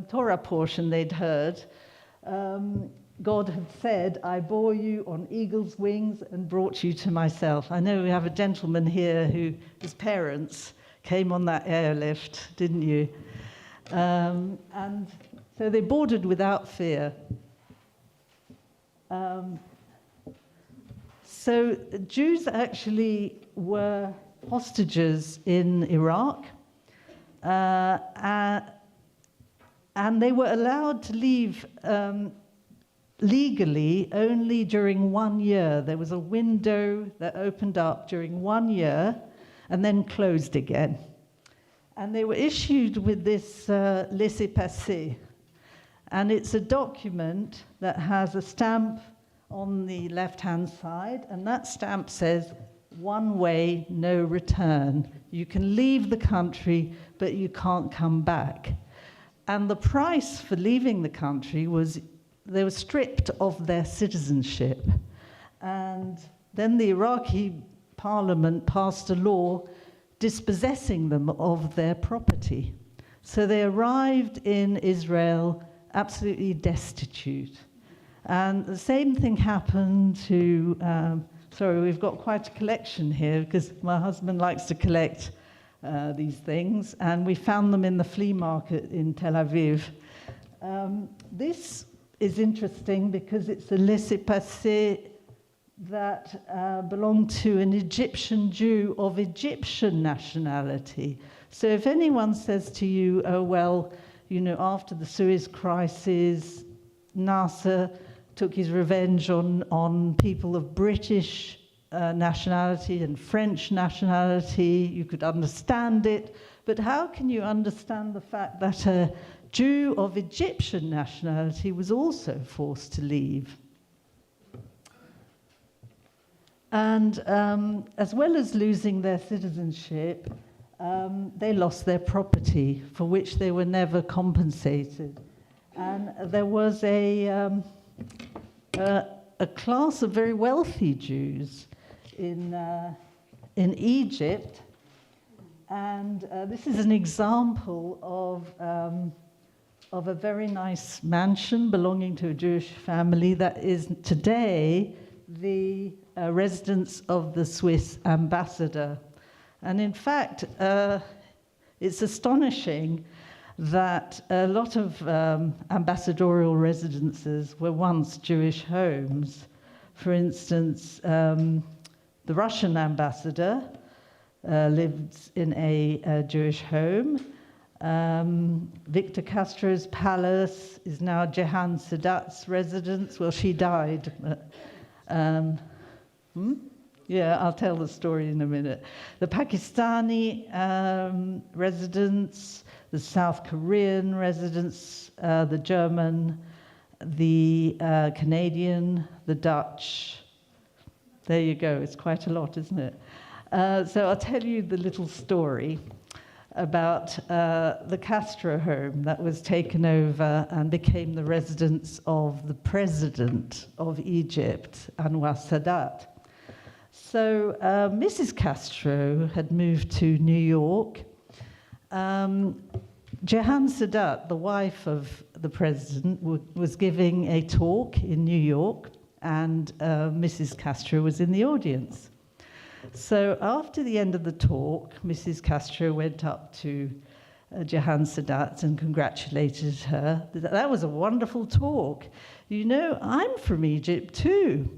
Torah portion they'd heard, God had said, "I bore you on eagle's wings and brought you to myself." I know we have a gentleman here his parents came on that airlift, didn't you? And so they boarded without fear. So Jews actually were hostages in Iraq, and they were allowed to leave legally only during 1 year. There was a window that opened up during 1 year and then closed again. And they were issued with this laissez-passer. And it's a document that has a stamp on the left-hand side, and that stamp says, "One way, no return." You can leave the country, but you can't come back. And the price for leaving the country was they were stripped of their citizenship. And then the Iraqi parliament passed a law dispossessing them of their property. So they arrived in Israel absolutely destitute. And the same thing happened to, sorry, we've got quite a collection here because my husband likes to collect these things, and we found them in the flea market in Tel Aviv. This is interesting because it's a laissez-passer that belonged to an Egyptian Jew of Egyptian nationality. So if anyone says to you, "Oh, well, you know, after the Suez crisis, Nasser took his revenge on people of British nationality and French nationality," you could understand it. But how can you understand the fact that a Jew of Egyptian nationality was also forced to leave? And as well as losing their citizenship, they lost their property, for which they were never compensated. And there was a class of very wealthy Jews in Egypt, and this is an example of a very nice mansion belonging to a Jewish family that is today the residence of the Swiss ambassador. And in fact, it's astonishing that a lot of ambassadorial residences were once Jewish homes. For instance, the Russian ambassador lived in a Jewish home. Victor Castro's palace is now Jehan Sadat's residence. Well, she died. Yeah, I'll tell the story in a minute. The Pakistani residence, the South Korean residence, the German, the Canadian, the Dutch. There you go. It's quite a lot, isn't it? So I'll tell you the little story about the Castro home that was taken over and became the residence of the president of Egypt, Anwar Sadat. So Mrs. Castro had moved to New York. Jehan Sadat, the wife of the president, was giving a talk in New York, and Mrs. Castro was in the audience. So after the end of the talk, Mrs. Castro went up to Jehan Sadat and congratulated her. That was a wonderful talk. You know, I'm from Egypt too.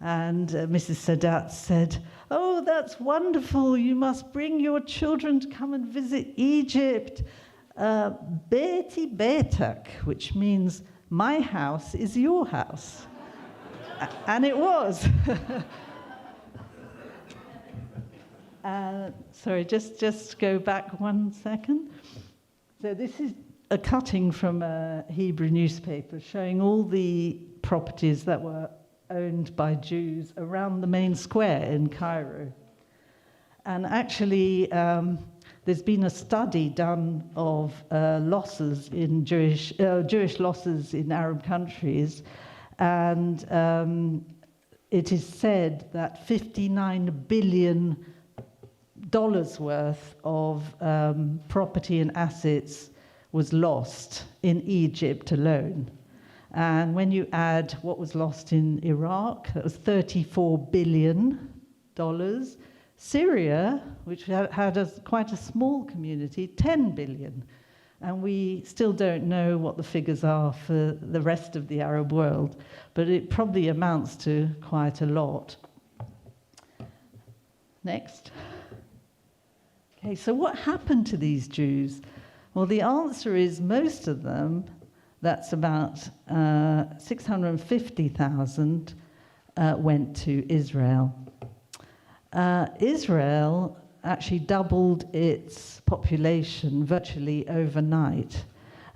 And Mrs. Sadat said, "Oh, that's wonderful. You must bring your children to come and visit Egypt. Beti Betak," which means my house is your house. And it was. Sorry, just go back 1 second. So this is a cutting from a Hebrew newspaper showing all the properties that were owned by Jews around the main square in Cairo. And actually, there's been a study done of losses in Jewish losses in Arab countries, and it is said that 59 billion dollars worth of property and assets was lost in Egypt alone. And when you add what was lost in Iraq, that was $34 billion. Syria, which had quite a small community, 10 billion. And we still don't know what the figures are for the rest of the Arab world, but it probably amounts to quite a lot. Next. Okay, so what happened to these Jews? Well, the answer is most of them, that's about 650,000, went to Israel. Israel actually doubled its population virtually overnight,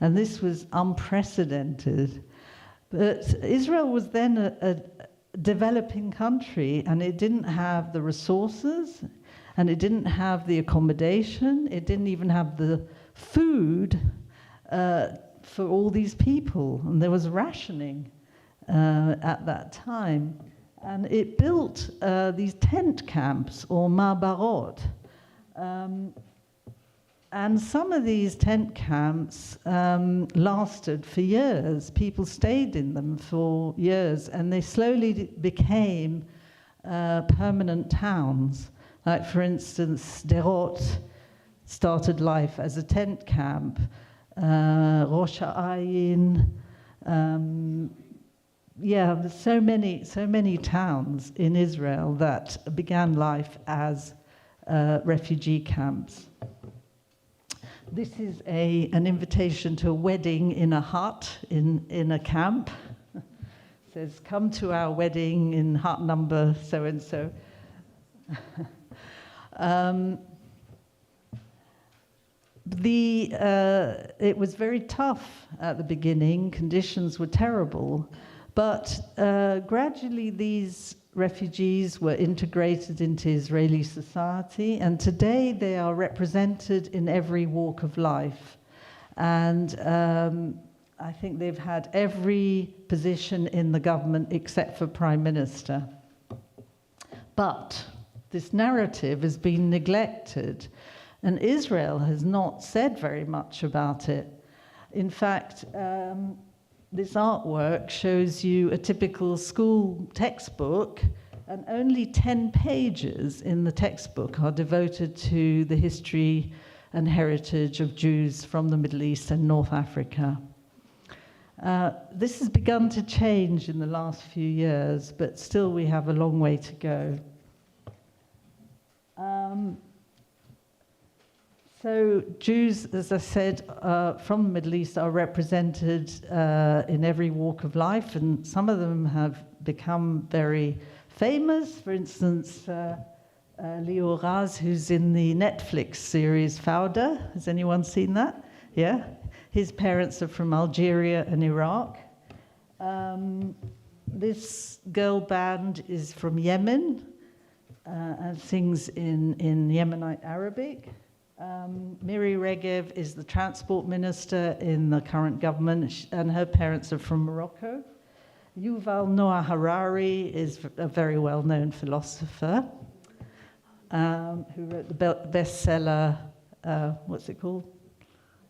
and this was unprecedented. But Israel was then a developing country, and it didn't have the resources, and it didn't have the accommodation, it didn't even have the food for all these people, and there was rationing at that time. And it built these tent camps, or mabarot. And some of these tent camps lasted for years. People stayed in them for years, and they slowly became permanent towns. Like, for instance, Sderot started life as a tent camp. Rosh Ha'ayin, there's so many towns in Israel that began life as refugee camps. This is an invitation to a wedding in a hut in a camp. It says, "Come to our wedding in hut number so and so." It was very tough at the beginning. Conditions were terrible. But gradually these refugees were integrated into Israeli society, and today they are represented in every walk of life. And I think they've had every position in the government except for Prime Minister. But this narrative has been neglected, and Israel has not said very much about it. In fact, this artwork shows you a typical school textbook, and only 10 pages in the textbook are devoted to the history and heritage of Jews from the Middle East and North Africa. This has begun to change in the last few years, but still we have a long way to go. So Jews, as I said, from the Middle East are represented in every walk of life, and some of them have become very famous. For instance, Leo Raz, who's in the Netflix series Fauda. Has anyone seen that? Yeah? His parents are from Algeria and Iraq. This girl band is from Yemen and sings in Yemenite Arabic. Miri Regev is the transport minister in the current government, and her parents are from Morocco. Yuval Noah Harari is a very well-known philosopher who wrote the bestseller, what's it called?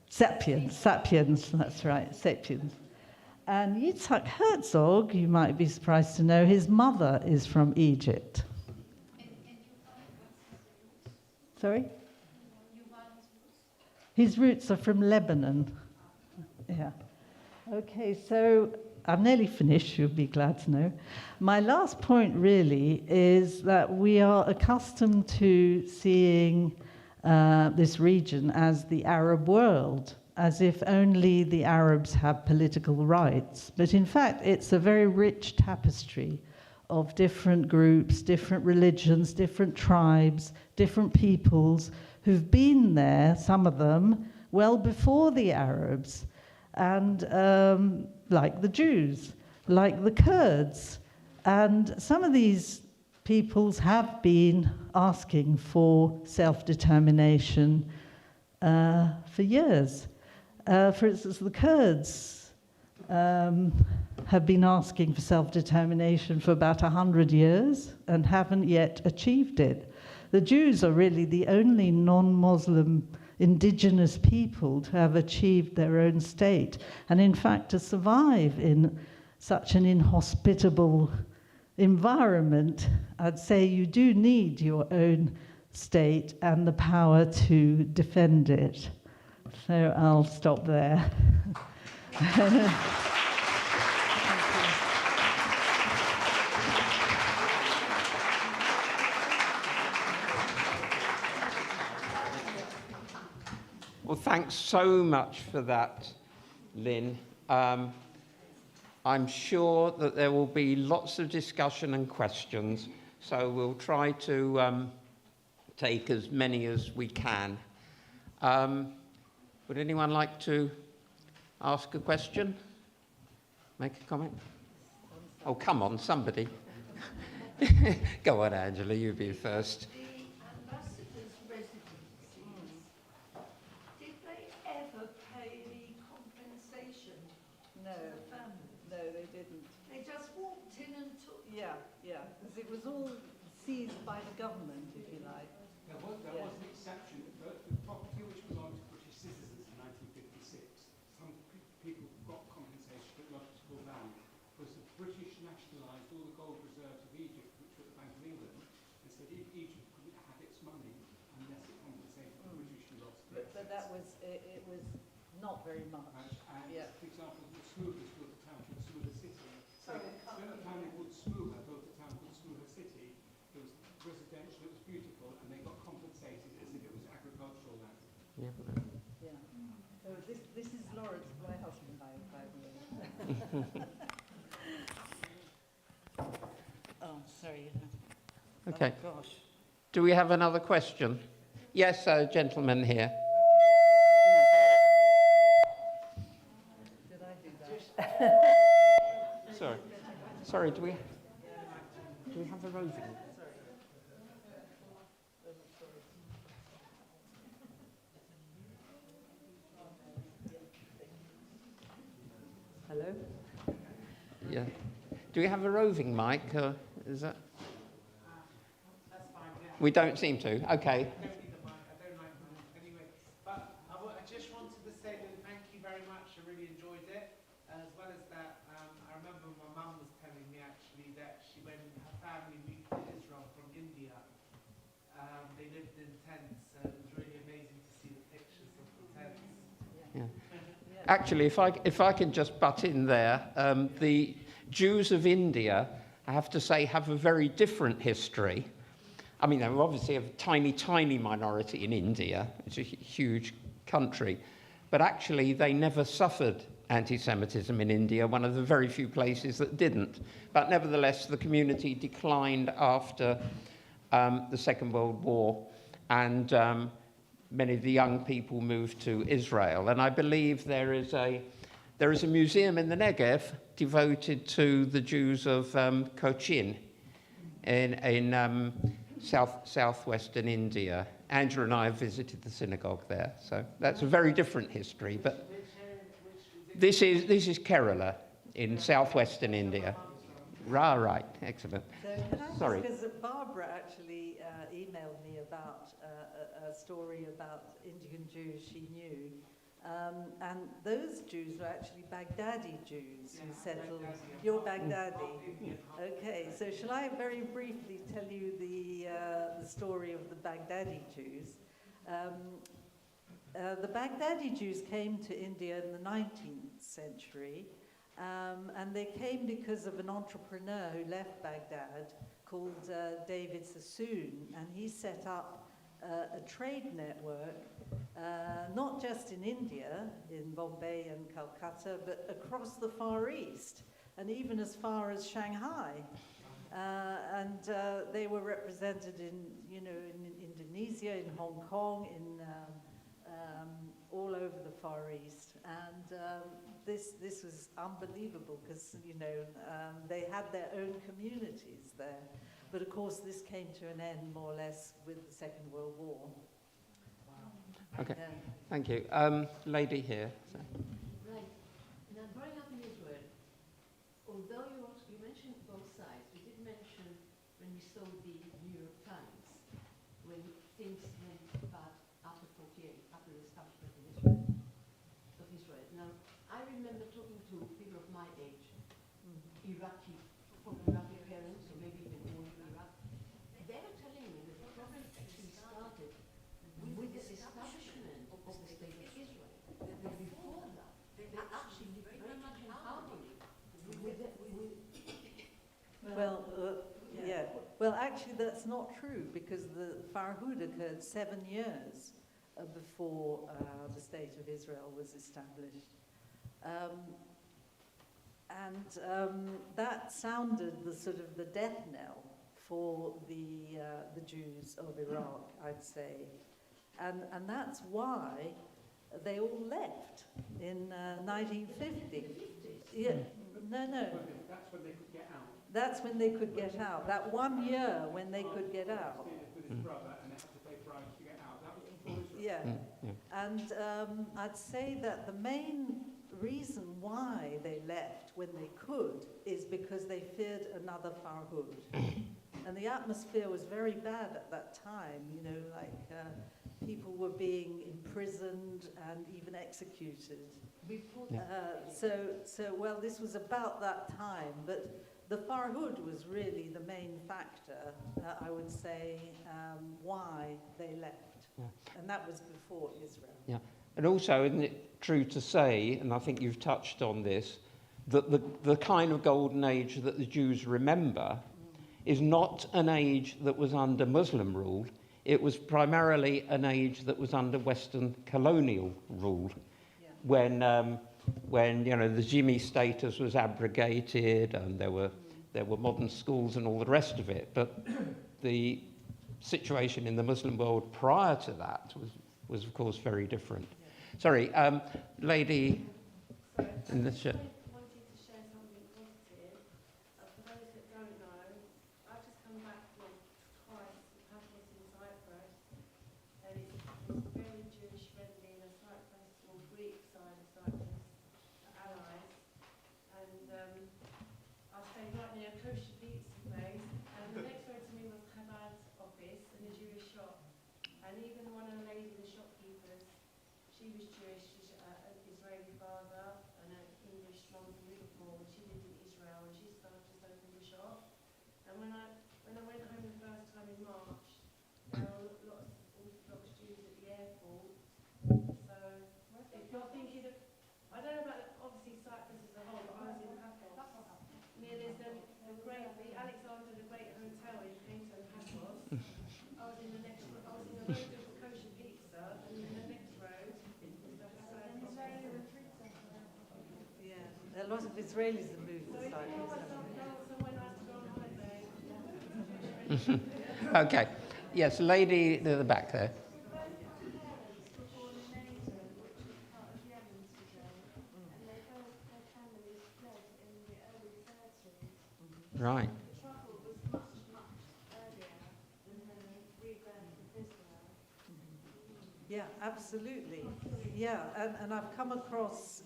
Sapiens, that's right, Sapiens. And Yitzhak Herzog, you might be surprised to know, his mother is from Egypt. Sorry? His roots are from Lebanon. Yeah. Okay, so I'm nearly finished, you'll be glad to know. My last point really is that we are accustomed to seeing this region as the Arab world, as if only the Arabs have political rights. But in fact, it's a very rich tapestry of different groups, different religions, different tribes, different peoples who've been there, some of them, well before the Arabs, and like the Jews, like the Kurds. And some of these peoples have been asking for self-determination for years. For instance, the Kurds have been asking for self-determination for about 100 years and haven't yet achieved it. the Jews are really the only non-Muslim indigenous people to have achieved their own state, and in fact to survive in such an inhospitable environment. I'd say you do need your own state and the power to defend it. So I'll stop there. Well, thanks so much for that, Lynn. I'm sure that there will be lots of discussion and questions, so we'll try to take as many as we can. Would anyone like to ask a question? Make a comment? Oh, come on, somebody. Go on, Angela, you be first. The ambassadors' residencies, did they ever pay any compensation No, to the family? no, they didn't. They just walked in and took. Yeah, because it was all seized by the government, if you like. There was an exception. The property which belonged to British citizens in 1956, some people got compensation but not at full value, was the British nationalised all the gold reserves of Egypt, which were at the Bank of England, and said Egypt couldn't have its money unless it compensated the British who lost their But that was, it was not very much. And Yeah. for example, the smugglers built a town called Smuda City. Sorry, So when a family called Smuda built a town called Smuda City, it was residential, it was beautiful, and they got compensated as if it was agricultural land. Yeah. Yeah. So this is Lawrence, my husband, by the way. Oh, sorry. Okay. Oh, gosh. Do we have another question? Yes, gentleman here. Did I do that? Sorry, do we have a roving? Hello? Yeah. Do we have a roving mic? Or is that? That's fine, yeah. We don't seem to. Okay. I don't need the mic, I don't like mic anyway. But I just wanted to say that thank you very much, I really enjoyed it. As well as that, I remember my mum was telling me actually that when her family moved to Israel from India, they lived in tents, so it was really amazing to see the pictures of the tents. Actually, if I can just butt in there, the Jews of India, I have to say, have a very different history. I mean, they're obviously a tiny, tiny minority in India. It's a huge country. But actually, they never suffered anti-Semitism in India, one of the very few places that didn't. But nevertheless, the community declined after the Second World War, and many of the young people moved to Israel. And I believe there is a museum in the Negev devoted to the Jews of Cochin in southwestern India. Angela and I have visited the synagogue there, so that's a very different history. But this is Kerala in southwestern India. Right, excellent. So can I Sorry. because Barbara actually emailed me about a story about Indian Jews she knew. And those Jews were actually Baghdadi Jews who settled. You're Baghdadi. Okay, so shall I very briefly tell you the story of the Baghdadi Jews? The Baghdadi Jews came to India in the 19th century, and they came because of an entrepreneur who left Baghdad called David Sassoon, and he set up a trade network, not just in India, in Bombay and Calcutta, but across the Far East, and even as far as Shanghai. And they were represented in Indonesia, in Hong Kong, in all over the Far East. And this was unbelievable because, they had their own communities there. But of course, this came to an end more or less with the Second World War. Okay, Yeah. thank you. Lady here. So. Right. Now, growing up in Israel, although you mentioned both sides, we did mention when we saw the New York Times, when things went bad after 48, after the establishment of Israel. Now, I remember talking to people of my age, Iraqi, from Iraqi parents, or maybe even born in Iraq. They were telling me that the problem actually started with the establishment of the state of Israel. But before that, they actually lived very much in harmony Yeah. Well, actually, that's not true because the Farhud occurred 7 years before the state of Israel was established. That sounded the sort of the death knell for the Jews of Iraq, I'd say. And that's why they all left in 1950. Yeah, no. That's when they could get out. That's when they could get out. That 1 year when they could get out. With his brother, and they had to pay bribes to get out. That was before Israel. Yeah. And I'd say that the main reason why they left when they could is because they feared another Farhud. And the atmosphere was very bad at that time, you know, like people were being imprisoned and even executed. Well, this was about that time, but the Farhud was really the main factor, I would say, why they left. Yeah. And that was before Israel. Yeah. And also, isn't it true to say, and I think you've touched on this, that the kind of golden age that the Jews remember is not an age that was under Muslim rule. It was primarily an age that was under Western colonial rule, when you know the Jimmy status was abrogated and there were modern schools and all the rest of it. But the situation in the Muslim world prior to that was of course very different. Sorry, lady in the shirt. I wanted to share something positive. For those that don't know, I've just come back from twice to Paphos in Cyprus, and it's very Jewish friendly. The Cyprus or Greek side of Cyprus are allies, and I stayed right near a kosher pizza place, and the next road to me was Chabad's office and a Jewish shop, and even one of the ladies, the shopkeepers, she was Jewish. She's an Israeli father and an English mum from Liverpool. She lived in Israel and she started just opened a shop. And when I went home the first time in March, there were lots of Orthodox Jews at the airport. So if you're thinking of, I don't know about obviously Cyprus as a whole, but I was in Paphos. There's the Alexander the Great Hotel in Painton, Paphos. I was in the road of kosher pizza, and in the next road was the Yeah, there are a lot of Israelis that moved to Cyprus. somewhere nice to go on holiday. Okay. Yes, lady at the back there. Right. Yeah, absolutely. Yeah, and I've come across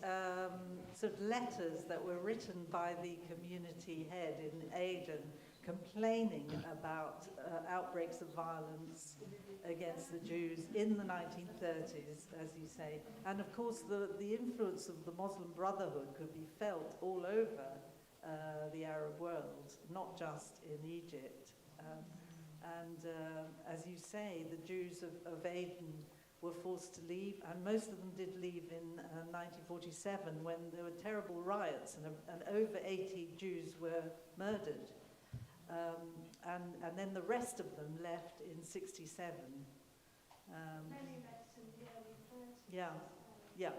sort of letters that were written by the community head in Aden complaining about outbreaks of violence against the Jews in the 1930s, as you say. And of course, the influence of the Muslim Brotherhood could be felt all over the Arab world, not just in Egypt. As you say, the Jews of Aden were forced to leave, and most of them did leave in 1947 when there were terrible riots and over 80 Jews were murdered. And then the rest of them left in 67. Many left in the early 30s. Yeah,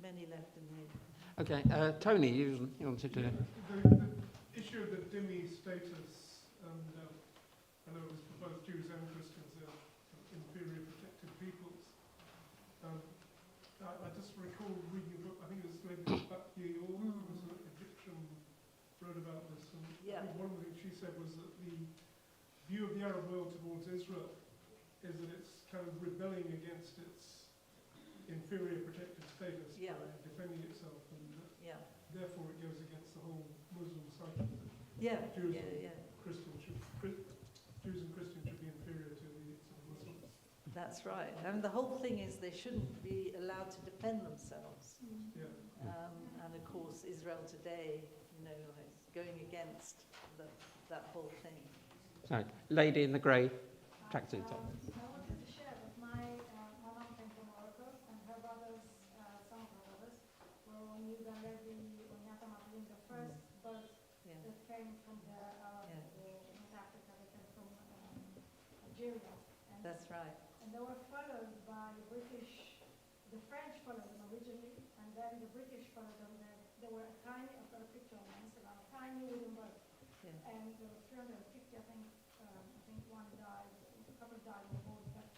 many left in the... Okay, Tony, you wanted to... The issue of the dhimmi status, and I know it was for both Jews and Christians, inferior protected peoples. I just recall reading a book, I think it was Lady Batye, who was an Egyptian, wrote about this, and I think one of the things she said was that the view of the Arab world towards Israel is that it's kind of rebelling against its inferior protected status by defending itself, and therefore it goes against the whole Muslim cycle that Jews and Christians should be inferior to the Muslim That's right. And the whole thing is they shouldn't be allowed to defend themselves. Yeah. And of course, Israel today, you know, is going against that whole thing. So, lady in the grey tracksuit top. I wanted to share that my mom came from Morocco, and her brothers, some of her brothers, were on Yuda Levi, on Yata Mablin, the first boat Yeah. that came from the North Africa, that came from Algeria. And, That's right. and they were followed by the British, the French followed them originally, and then the British followed them. They were a tiny, I've got a picture on Instagram, a tiny wooden boat. Yeah. And there were 350, I think one died, a couple died on board, but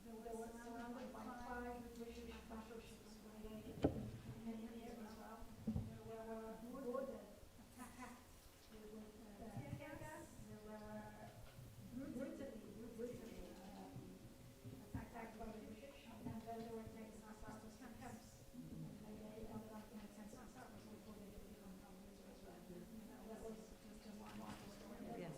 they were surrounded by 5 British battleships with many years as well. They were boarded, attacked with tear gas. They were brutally attacked by the British, and then they were taken as far as camps. And they ended up in tents and circles, according to different countries as well. That was just one story. Yeah.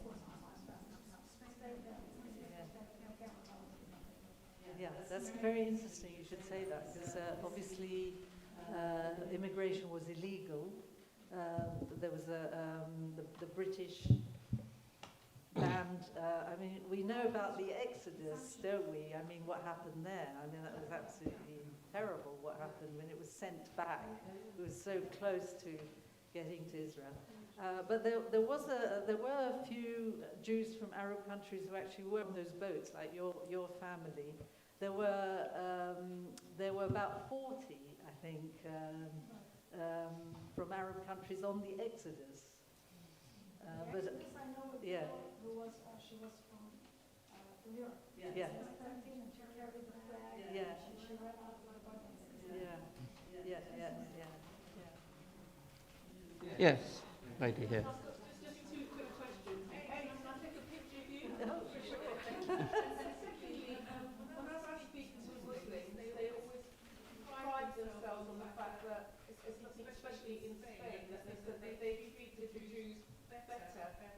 Yeah, that's very interesting you should say that, because obviously immigration was illegal. There was the British banned, I mean, we know about the Exodus, don't we? I mean, what happened there? I mean, that was absolutely terrible what happened when it was sent back. It was so close to getting to Israel. But there were a few Jews from Arab countries who actually were on those boats, like your family. There were about 40, I think, from Arab countries on the Exodus. But I know yeah, she was from Europe. yeah, She was 13 and she carried the flag. yeah, She ran out of the boat. yeah. Yes, lady here. Just 2 quick questions. Hey, can I take a picture of you? Oh, for sure. And secondly, whenever I speak to Muslims, they always pride themselves on the fact that, especially in Spain, that they said they treat the Jews better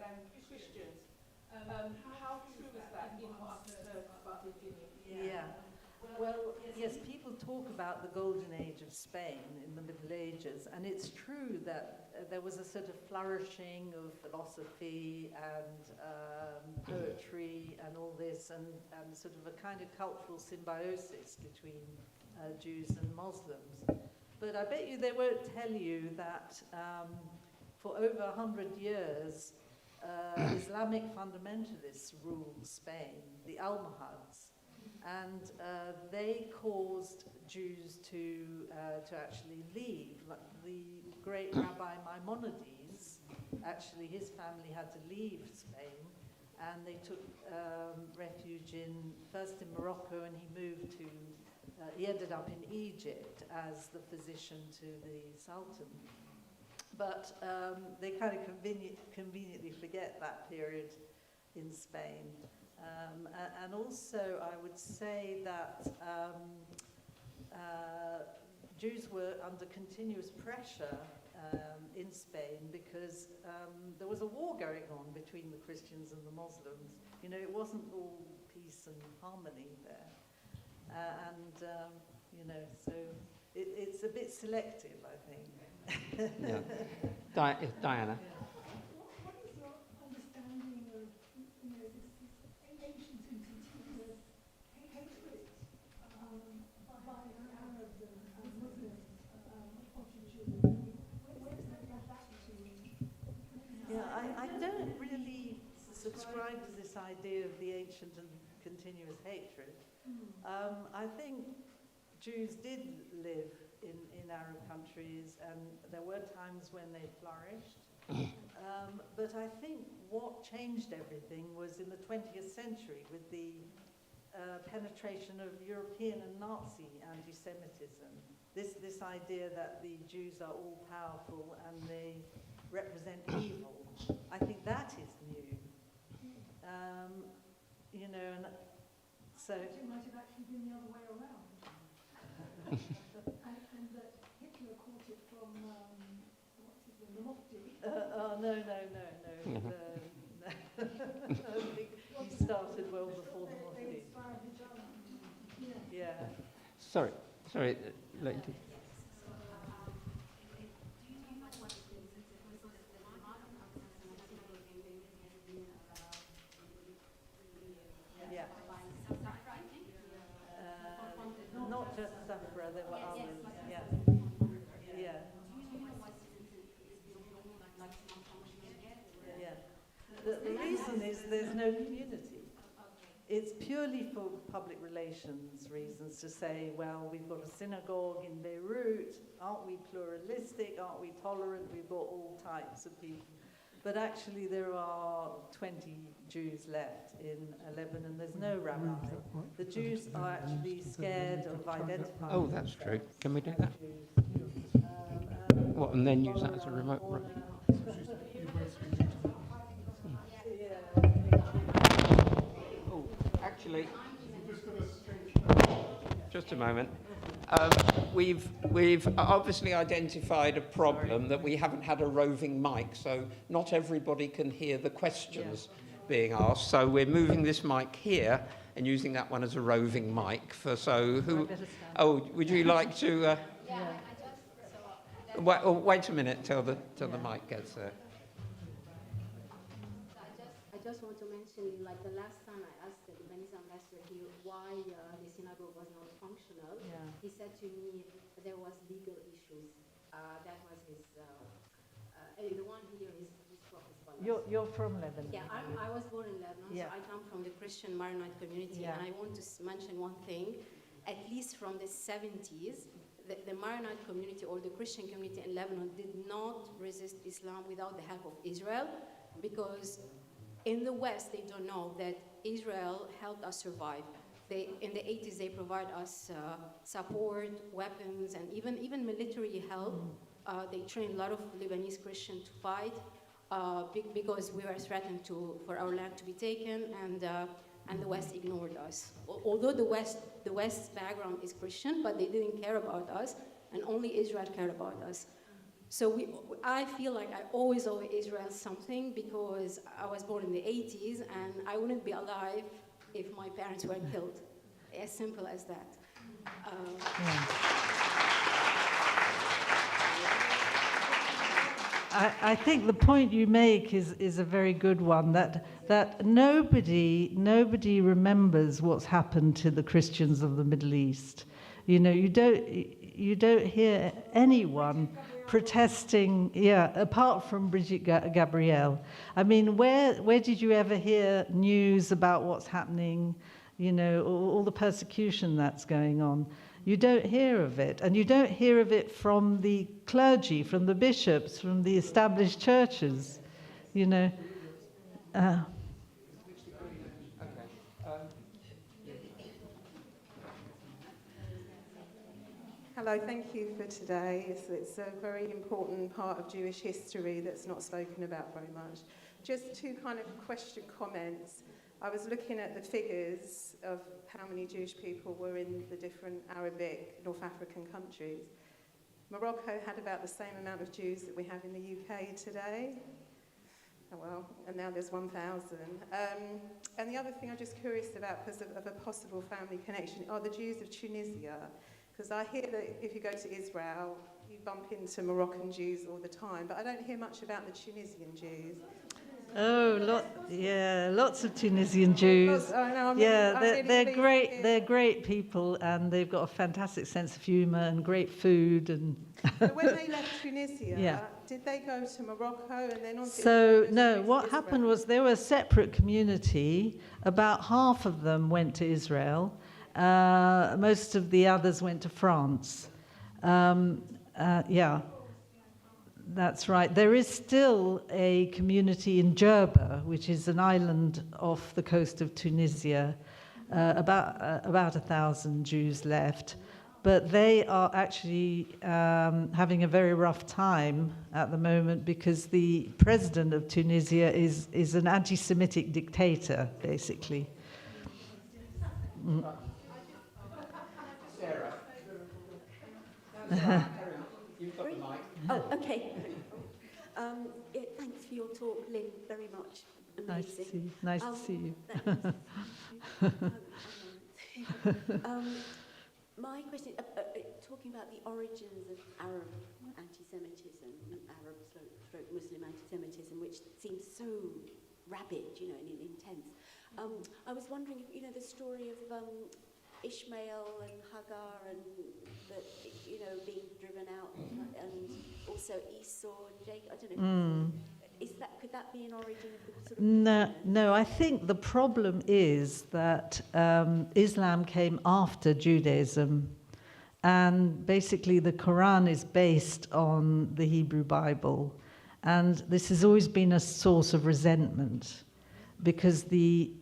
than Christians. How true is that in what I've heard about Virginia? Yeah. Well, yes, people talk about the golden age of Spain in the Middle Ages, and it's true that there was a sort of flourishing of philosophy and poetry and all this, and sort of a kind of cultural symbiosis between Jews and Muslims. But I bet you they won't tell you that for over 100 years, Islamic fundamentalists ruled Spain, the Almohads. And they caused Jews to actually leave. Like the great Rabbi Maimonides, actually his family had to leave Spain, and they took refuge first in Morocco, and he moved to, he ended up in Egypt as the physician to the Sultan. But they kind of conveniently forget that period in Spain. And also, I would say that Jews were under continuous pressure in Spain because there was a war going on between the Christians and the Muslims. You know, it wasn't all peace and harmony there. You know, so it's a bit selective, I think. Yeah. Diana. Yeah. What is your understanding of, you know, this ancient and continuous hatred by Arabs and Muslims of Jews? Where does that go back to? Yeah, I don't really subscribe to this idea of the ancient and continuous hatred. I think Jews did live in Arab countries, and there were times when they flourished. But I think what changed everything was in the 20th century with the penetration of European and Nazi anti-Semitism. This idea that the Jews are all powerful and they represent evil. I think that is new. You know, and so. It might have actually been the other way around. and that Hitler caught it from, what's his name, the Mufti. Oh, no. I think he started well before the Mufti. They inspired Sorry, lady. Yeah. Not just Safra, there were others. Yeah. Yeah. Yeah. The reason is there's no community. It's purely for public relations reasons to say, well, we've got a synagogue in Beirut, aren't we pluralistic, aren't we tolerant, we've got all types of people. But actually there are 20 Jews left in Lebanon, there's no rabbi. The Jews are actually scared of identifying. Oh, that's true. Can we do that? What, and then use that as a remote? Oh, actually, just a moment. We've obviously identified a problem that we haven't had a roving mic, so not everybody can hear the questions being asked. So we're moving this mic here and using that one as a roving mic. So who? Oh, would you like to? Wait a minute till the mic gets there. I just want to mention, like the last time I asked the Lebanese ambassador here why the synagogue was not functional, he said to me there was legal issues. That was his, the one here is Prophet. You're from Lebanon. Yeah, I was born in Lebanon, so I come from the Christian Maronite community, and I want to mention one thing. At least from the 70s, the Maronite community or the Christian community in Lebanon did not resist Islam without the help of Israel, because in the West, they don't know that Israel helped us survive. In the 80s, they provide us support, weapons, and even military help. They trained a lot of Lebanese Christians to fight because we were threatened for our land to be taken, and the West ignored us. Although the West's background is Christian, but they didn't care about us, and only Israel cared about us. So I feel like I always owe Israel something because I was born in the 80s and I wouldn't be alive if my parents were killed. As simple as that. I think the point you make is a very good one, that nobody remembers what's happened to the Christians of the Middle East. You know, you don't hear anyone protesting, apart from Brigitte Gabriel. I mean, where did you ever hear news about what's happening, you know, all the persecution that's going on? You don't hear of it, and you don't hear of it from the clergy, from the bishops, from the established churches, you know. Hello, thank you for today. It's a very important part of Jewish history that's not spoken about very much. Just two kind of comments. I was looking at the figures of how many Jewish people were in the different Arabic North African countries. Morocco had about the same amount of Jews that we have in the UK today. Oh well, and now there's 1,000. And the other thing I'm just curious about, because of a possible family connection, are the Jews of Tunisia. Because I hear that if you go to Israel, you bump into Moroccan Jews all the time, but I don't hear much about the Tunisian Jews. Oh, lots of Tunisian Jews. They're great. They're great people, and they've got a fantastic sense of humour and great food. And so when they left Tunisia, did they go to Morocco and then on? So no, what happened was they were a separate community. About half of them went to Israel. Most of the others went to France. That's right. There is still a community in Jerba, which is an island off the coast of Tunisia. About 1,000 Jews left. But they are actually having a very rough time at the moment because the president of Tunisia is an anti-Semitic dictator, basically. Sarah, you've got the mic. Oh, okay. Thanks for your talk, Lynn, very much. Amazing. Nice to see you. My question, talking about the origins of Arab anti-Semitism, Muslim anti-Semitism, which seems so rabid, you know, and intense. I was wondering if, you know, the story of Ishmael and Hagar and the, you know, being driven out, and also Esau and Jacob. I don't know. Could that be an origin of the sort of? No. I think the problem is that Islam came after Judaism, and basically the Quran is based on the Hebrew Bible, and this has always been a source of resentment, because the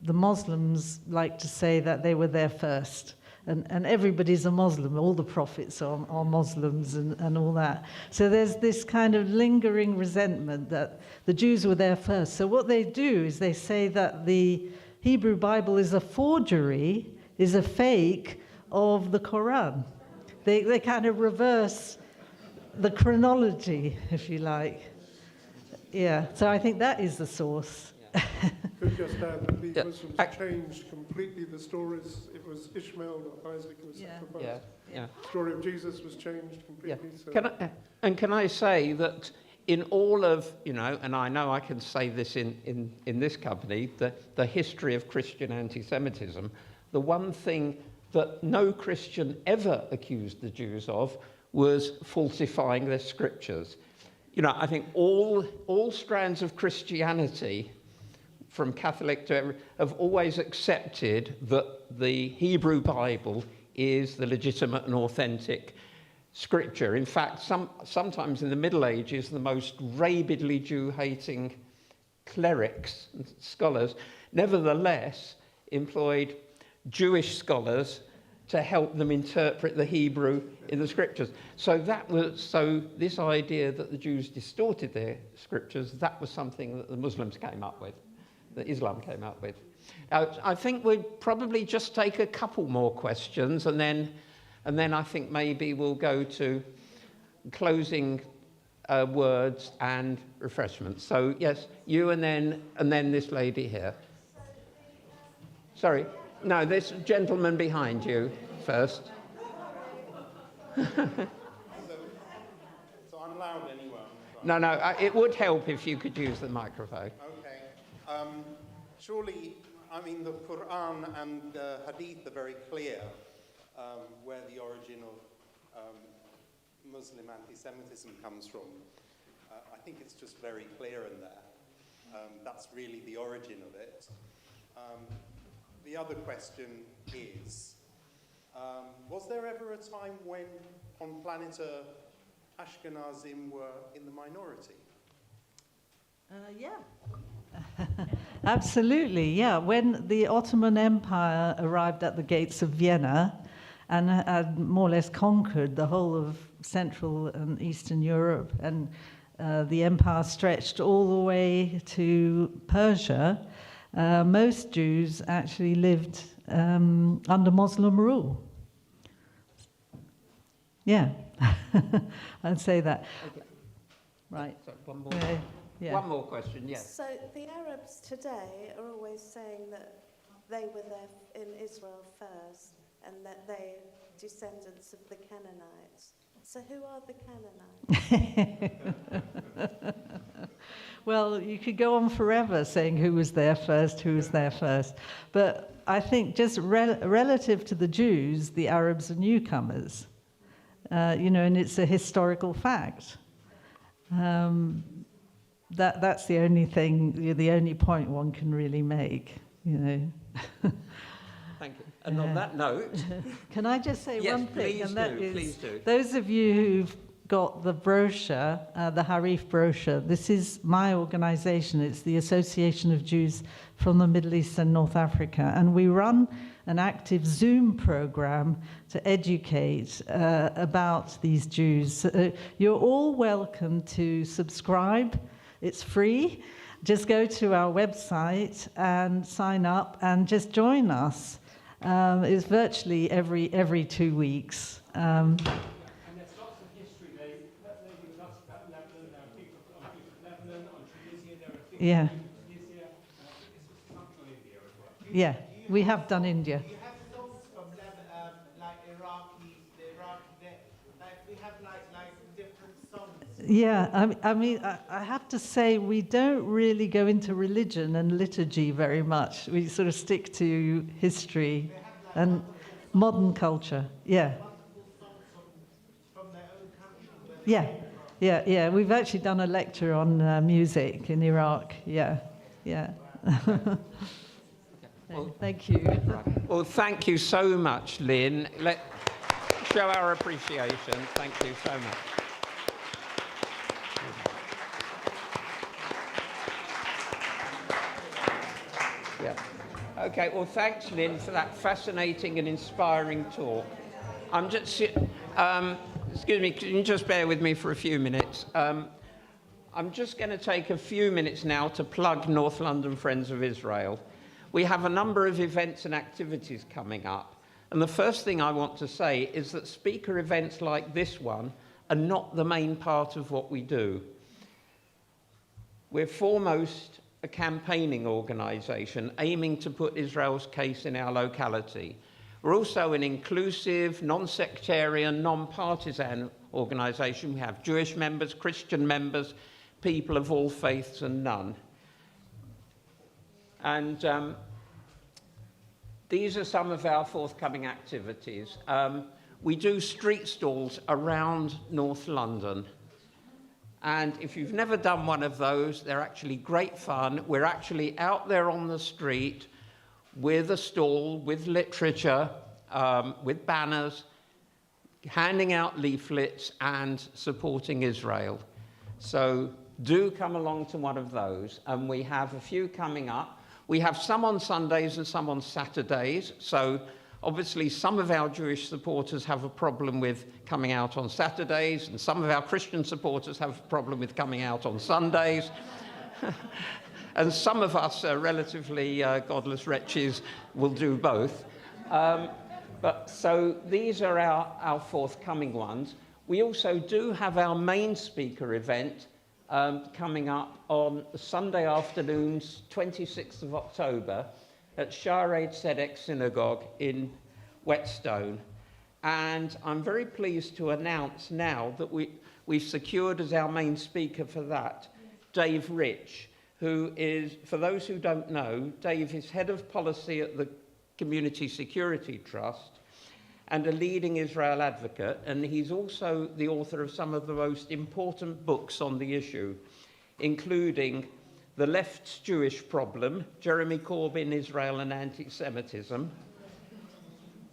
Muslims like to say that they were there first. And everybody's a Muslim, all the prophets are Muslims and all that. So there's this kind of lingering resentment that the Jews were there first. So what they do is they say that the Hebrew Bible is a forgery, is a fake of the Quran. They kind of reverse the chronology, if you like. Yeah, so I think that is the source. Could just add that the Muslims changed completely the stories. It was Ishmael, not Isaac, who was sacrificed. Yeah. The story of Jesus was changed completely. Yeah. So. Can I say that in all of, you know, and I know I can say this in this company, the history of Christian anti-Semitism, the one thing that no Christian ever accused the Jews of was falsifying their scriptures. You know, I think all strands of Christianity, from Catholic to every, have always accepted that the Hebrew Bible is the legitimate and authentic scripture. In fact, sometimes in the Middle Ages, the most rabidly Jew-hating clerics and scholars nevertheless employed Jewish scholars to help them interpret the Hebrew in the scriptures. So this idea that the Jews distorted their scriptures, that was something that the Muslims came up with, that Islam came up with. I think we'd probably just take a couple more questions, and then I think maybe we'll go to closing words and refreshments. So yes, you and then this lady here. Sorry, no, this gentleman behind you first. So I'm loud anyway. No, it would help if you could use the microphone. Okay. Surely, I mean, the Quran and Hadith are very clear where the origin of Muslim anti-Semitism comes from. I think it's just very clear in there. That's really the origin of it. The other question is, was there ever a time when on planet Earth Ashkenazim were in the minority? Yeah. Absolutely, yeah. When the Ottoman Empire arrived at the gates of Vienna and had more or less conquered the whole of Central and Eastern Europe, and the empire stretched all the way to Persia, most Jews actually lived under Muslim rule. Yeah, I'd say that. Okay. Right. So one more. Yeah. One more question, yes. So the Arabs today are always saying that they were there in Israel first and that they're descendants of the Canaanites. So who are the Canaanites? Well, you could go on forever saying who was there first. But I think just relative to the Jews, the Arabs are newcomers. You know, and it's a historical fact. That's the only thing, the only point one can really make, you know. Thank you. And on that note... Can I just say one thing? Please do. Those of you who've got the brochure, the Harif brochure, this is my organization. It's the Association of Jews from the Middle East and North Africa. And we run an active Zoom program to educate about these Jews. You're all welcome to subscribe. It's free. Just go to our website and sign up and just join us. It's virtually every 2 weeks. And there's lots of history. They give us about Lebanon, there are people on Lebanon, on Tunisia, there are people on Tunisia, and I think this was functional India as well. Yeah, we have done India. You have songs from Lebanon, like Yeah, I have to say we don't really go into religion and liturgy very much. We sort of stick to history and modern culture. Yeah. Yeah. We've actually done a lecture on music in Iraq. Yeah. Well, thank you. Right. Well, thank you so much, Lynn. Let's show our appreciation. Thank you so much. Yeah. Okay, well, thanks, Lynn, for that fascinating and inspiring talk. I'm just, excuse me, can you just bear with me for a few minutes? I'm just going to take a few minutes now to plug North London Friends of Israel. We have a number of events and activities coming up. And the first thing I want to say is that speaker events like this one are not the main part of what we do. We're foremost a campaigning organisation aiming to put Israel's case in our locality. We're also an inclusive, non-sectarian, non-partisan organisation. We have Jewish members, Christian members, people of all faiths and none. And these are some of our forthcoming activities. We do street stalls around North London. And if you've never done one of those, they're actually great fun. We're actually out there on the street with a stall, with literature, with banners, handing out leaflets and supporting Israel. So do come along to one of those. And we have a few coming up. We have some on Sundays and some on Saturdays. So obviously some of our Jewish supporters have a problem with coming out on Saturdays, and some of our Christian supporters have a problem with coming out on Sundays. And some of us relatively godless wretches will do both. But so these are our forthcoming ones. We also do have our main speaker event coming up on Sunday afternoons, 26th of October, at Shaarei Tzedek Synagogue in Whetstone. And I'm very pleased to announce now that we've secured as our main speaker for that Dave Rich, who is, for those who don't know, Dave is head of policy at the Community Security Trust and a leading Israel advocate, and he's also the author of some of the most important books on the issue, including The Left's Jewish Problem, Jeremy Corbyn, Israel and Anti-Semitism,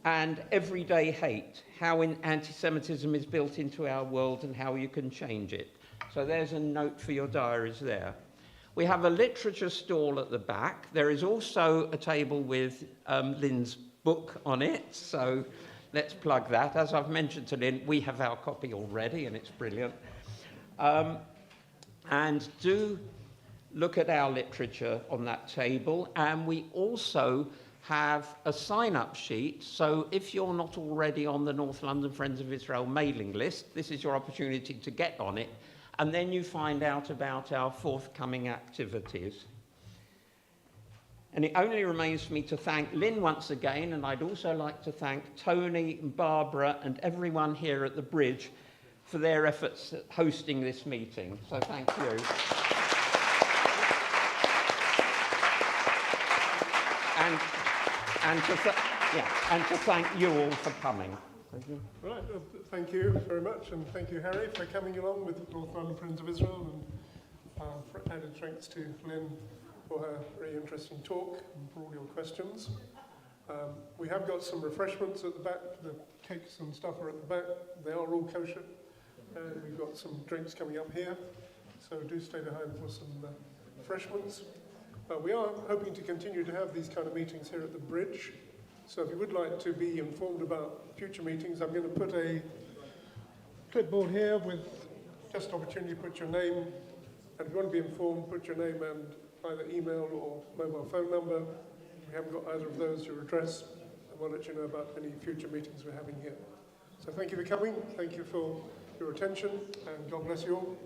and Everyday Hate, how anti-Semitism is built into our world and how you can change it. So there's a note for your diaries there. We have a literature stall at the back. There is also a table with Lynn's book on it, so let's plug that. As I've mentioned to Lynn, we have our copy already, and it's brilliant. And do look at our literature on that table. And we also have a sign-up sheet. So if you're not already on the North London Friends of Israel mailing list, this is your opportunity to get on it. And then you find out about our forthcoming activities. And it only remains for me to thank Lynn once again, and I'd also like to thank Tony and Barbara and everyone here at the Bridge for their efforts at hosting this meeting. So thank you. And to thank you all for coming. Thank you. Right, thank you very much, and thank you, Harry, for coming along with North London Friends of Israel, and added thanks to Lynn for her very interesting talk and for all your questions. We have got some refreshments at the back. The cakes and stuff are at the back. They are all kosher. And we've got some drinks coming up here. So do stay behind for some refreshments. We are hoping to continue to have these kind of meetings here at the Bridge. So if you would like to be informed about future meetings, I'm going to put a clipboard here with just an opportunity to put your name. And if you want to be informed, put your name and either email or mobile phone number. If we haven't got either of those, your address, and we'll let you know about any future meetings we're having here. So thank you for coming. Thank you for your attention, and God bless you all.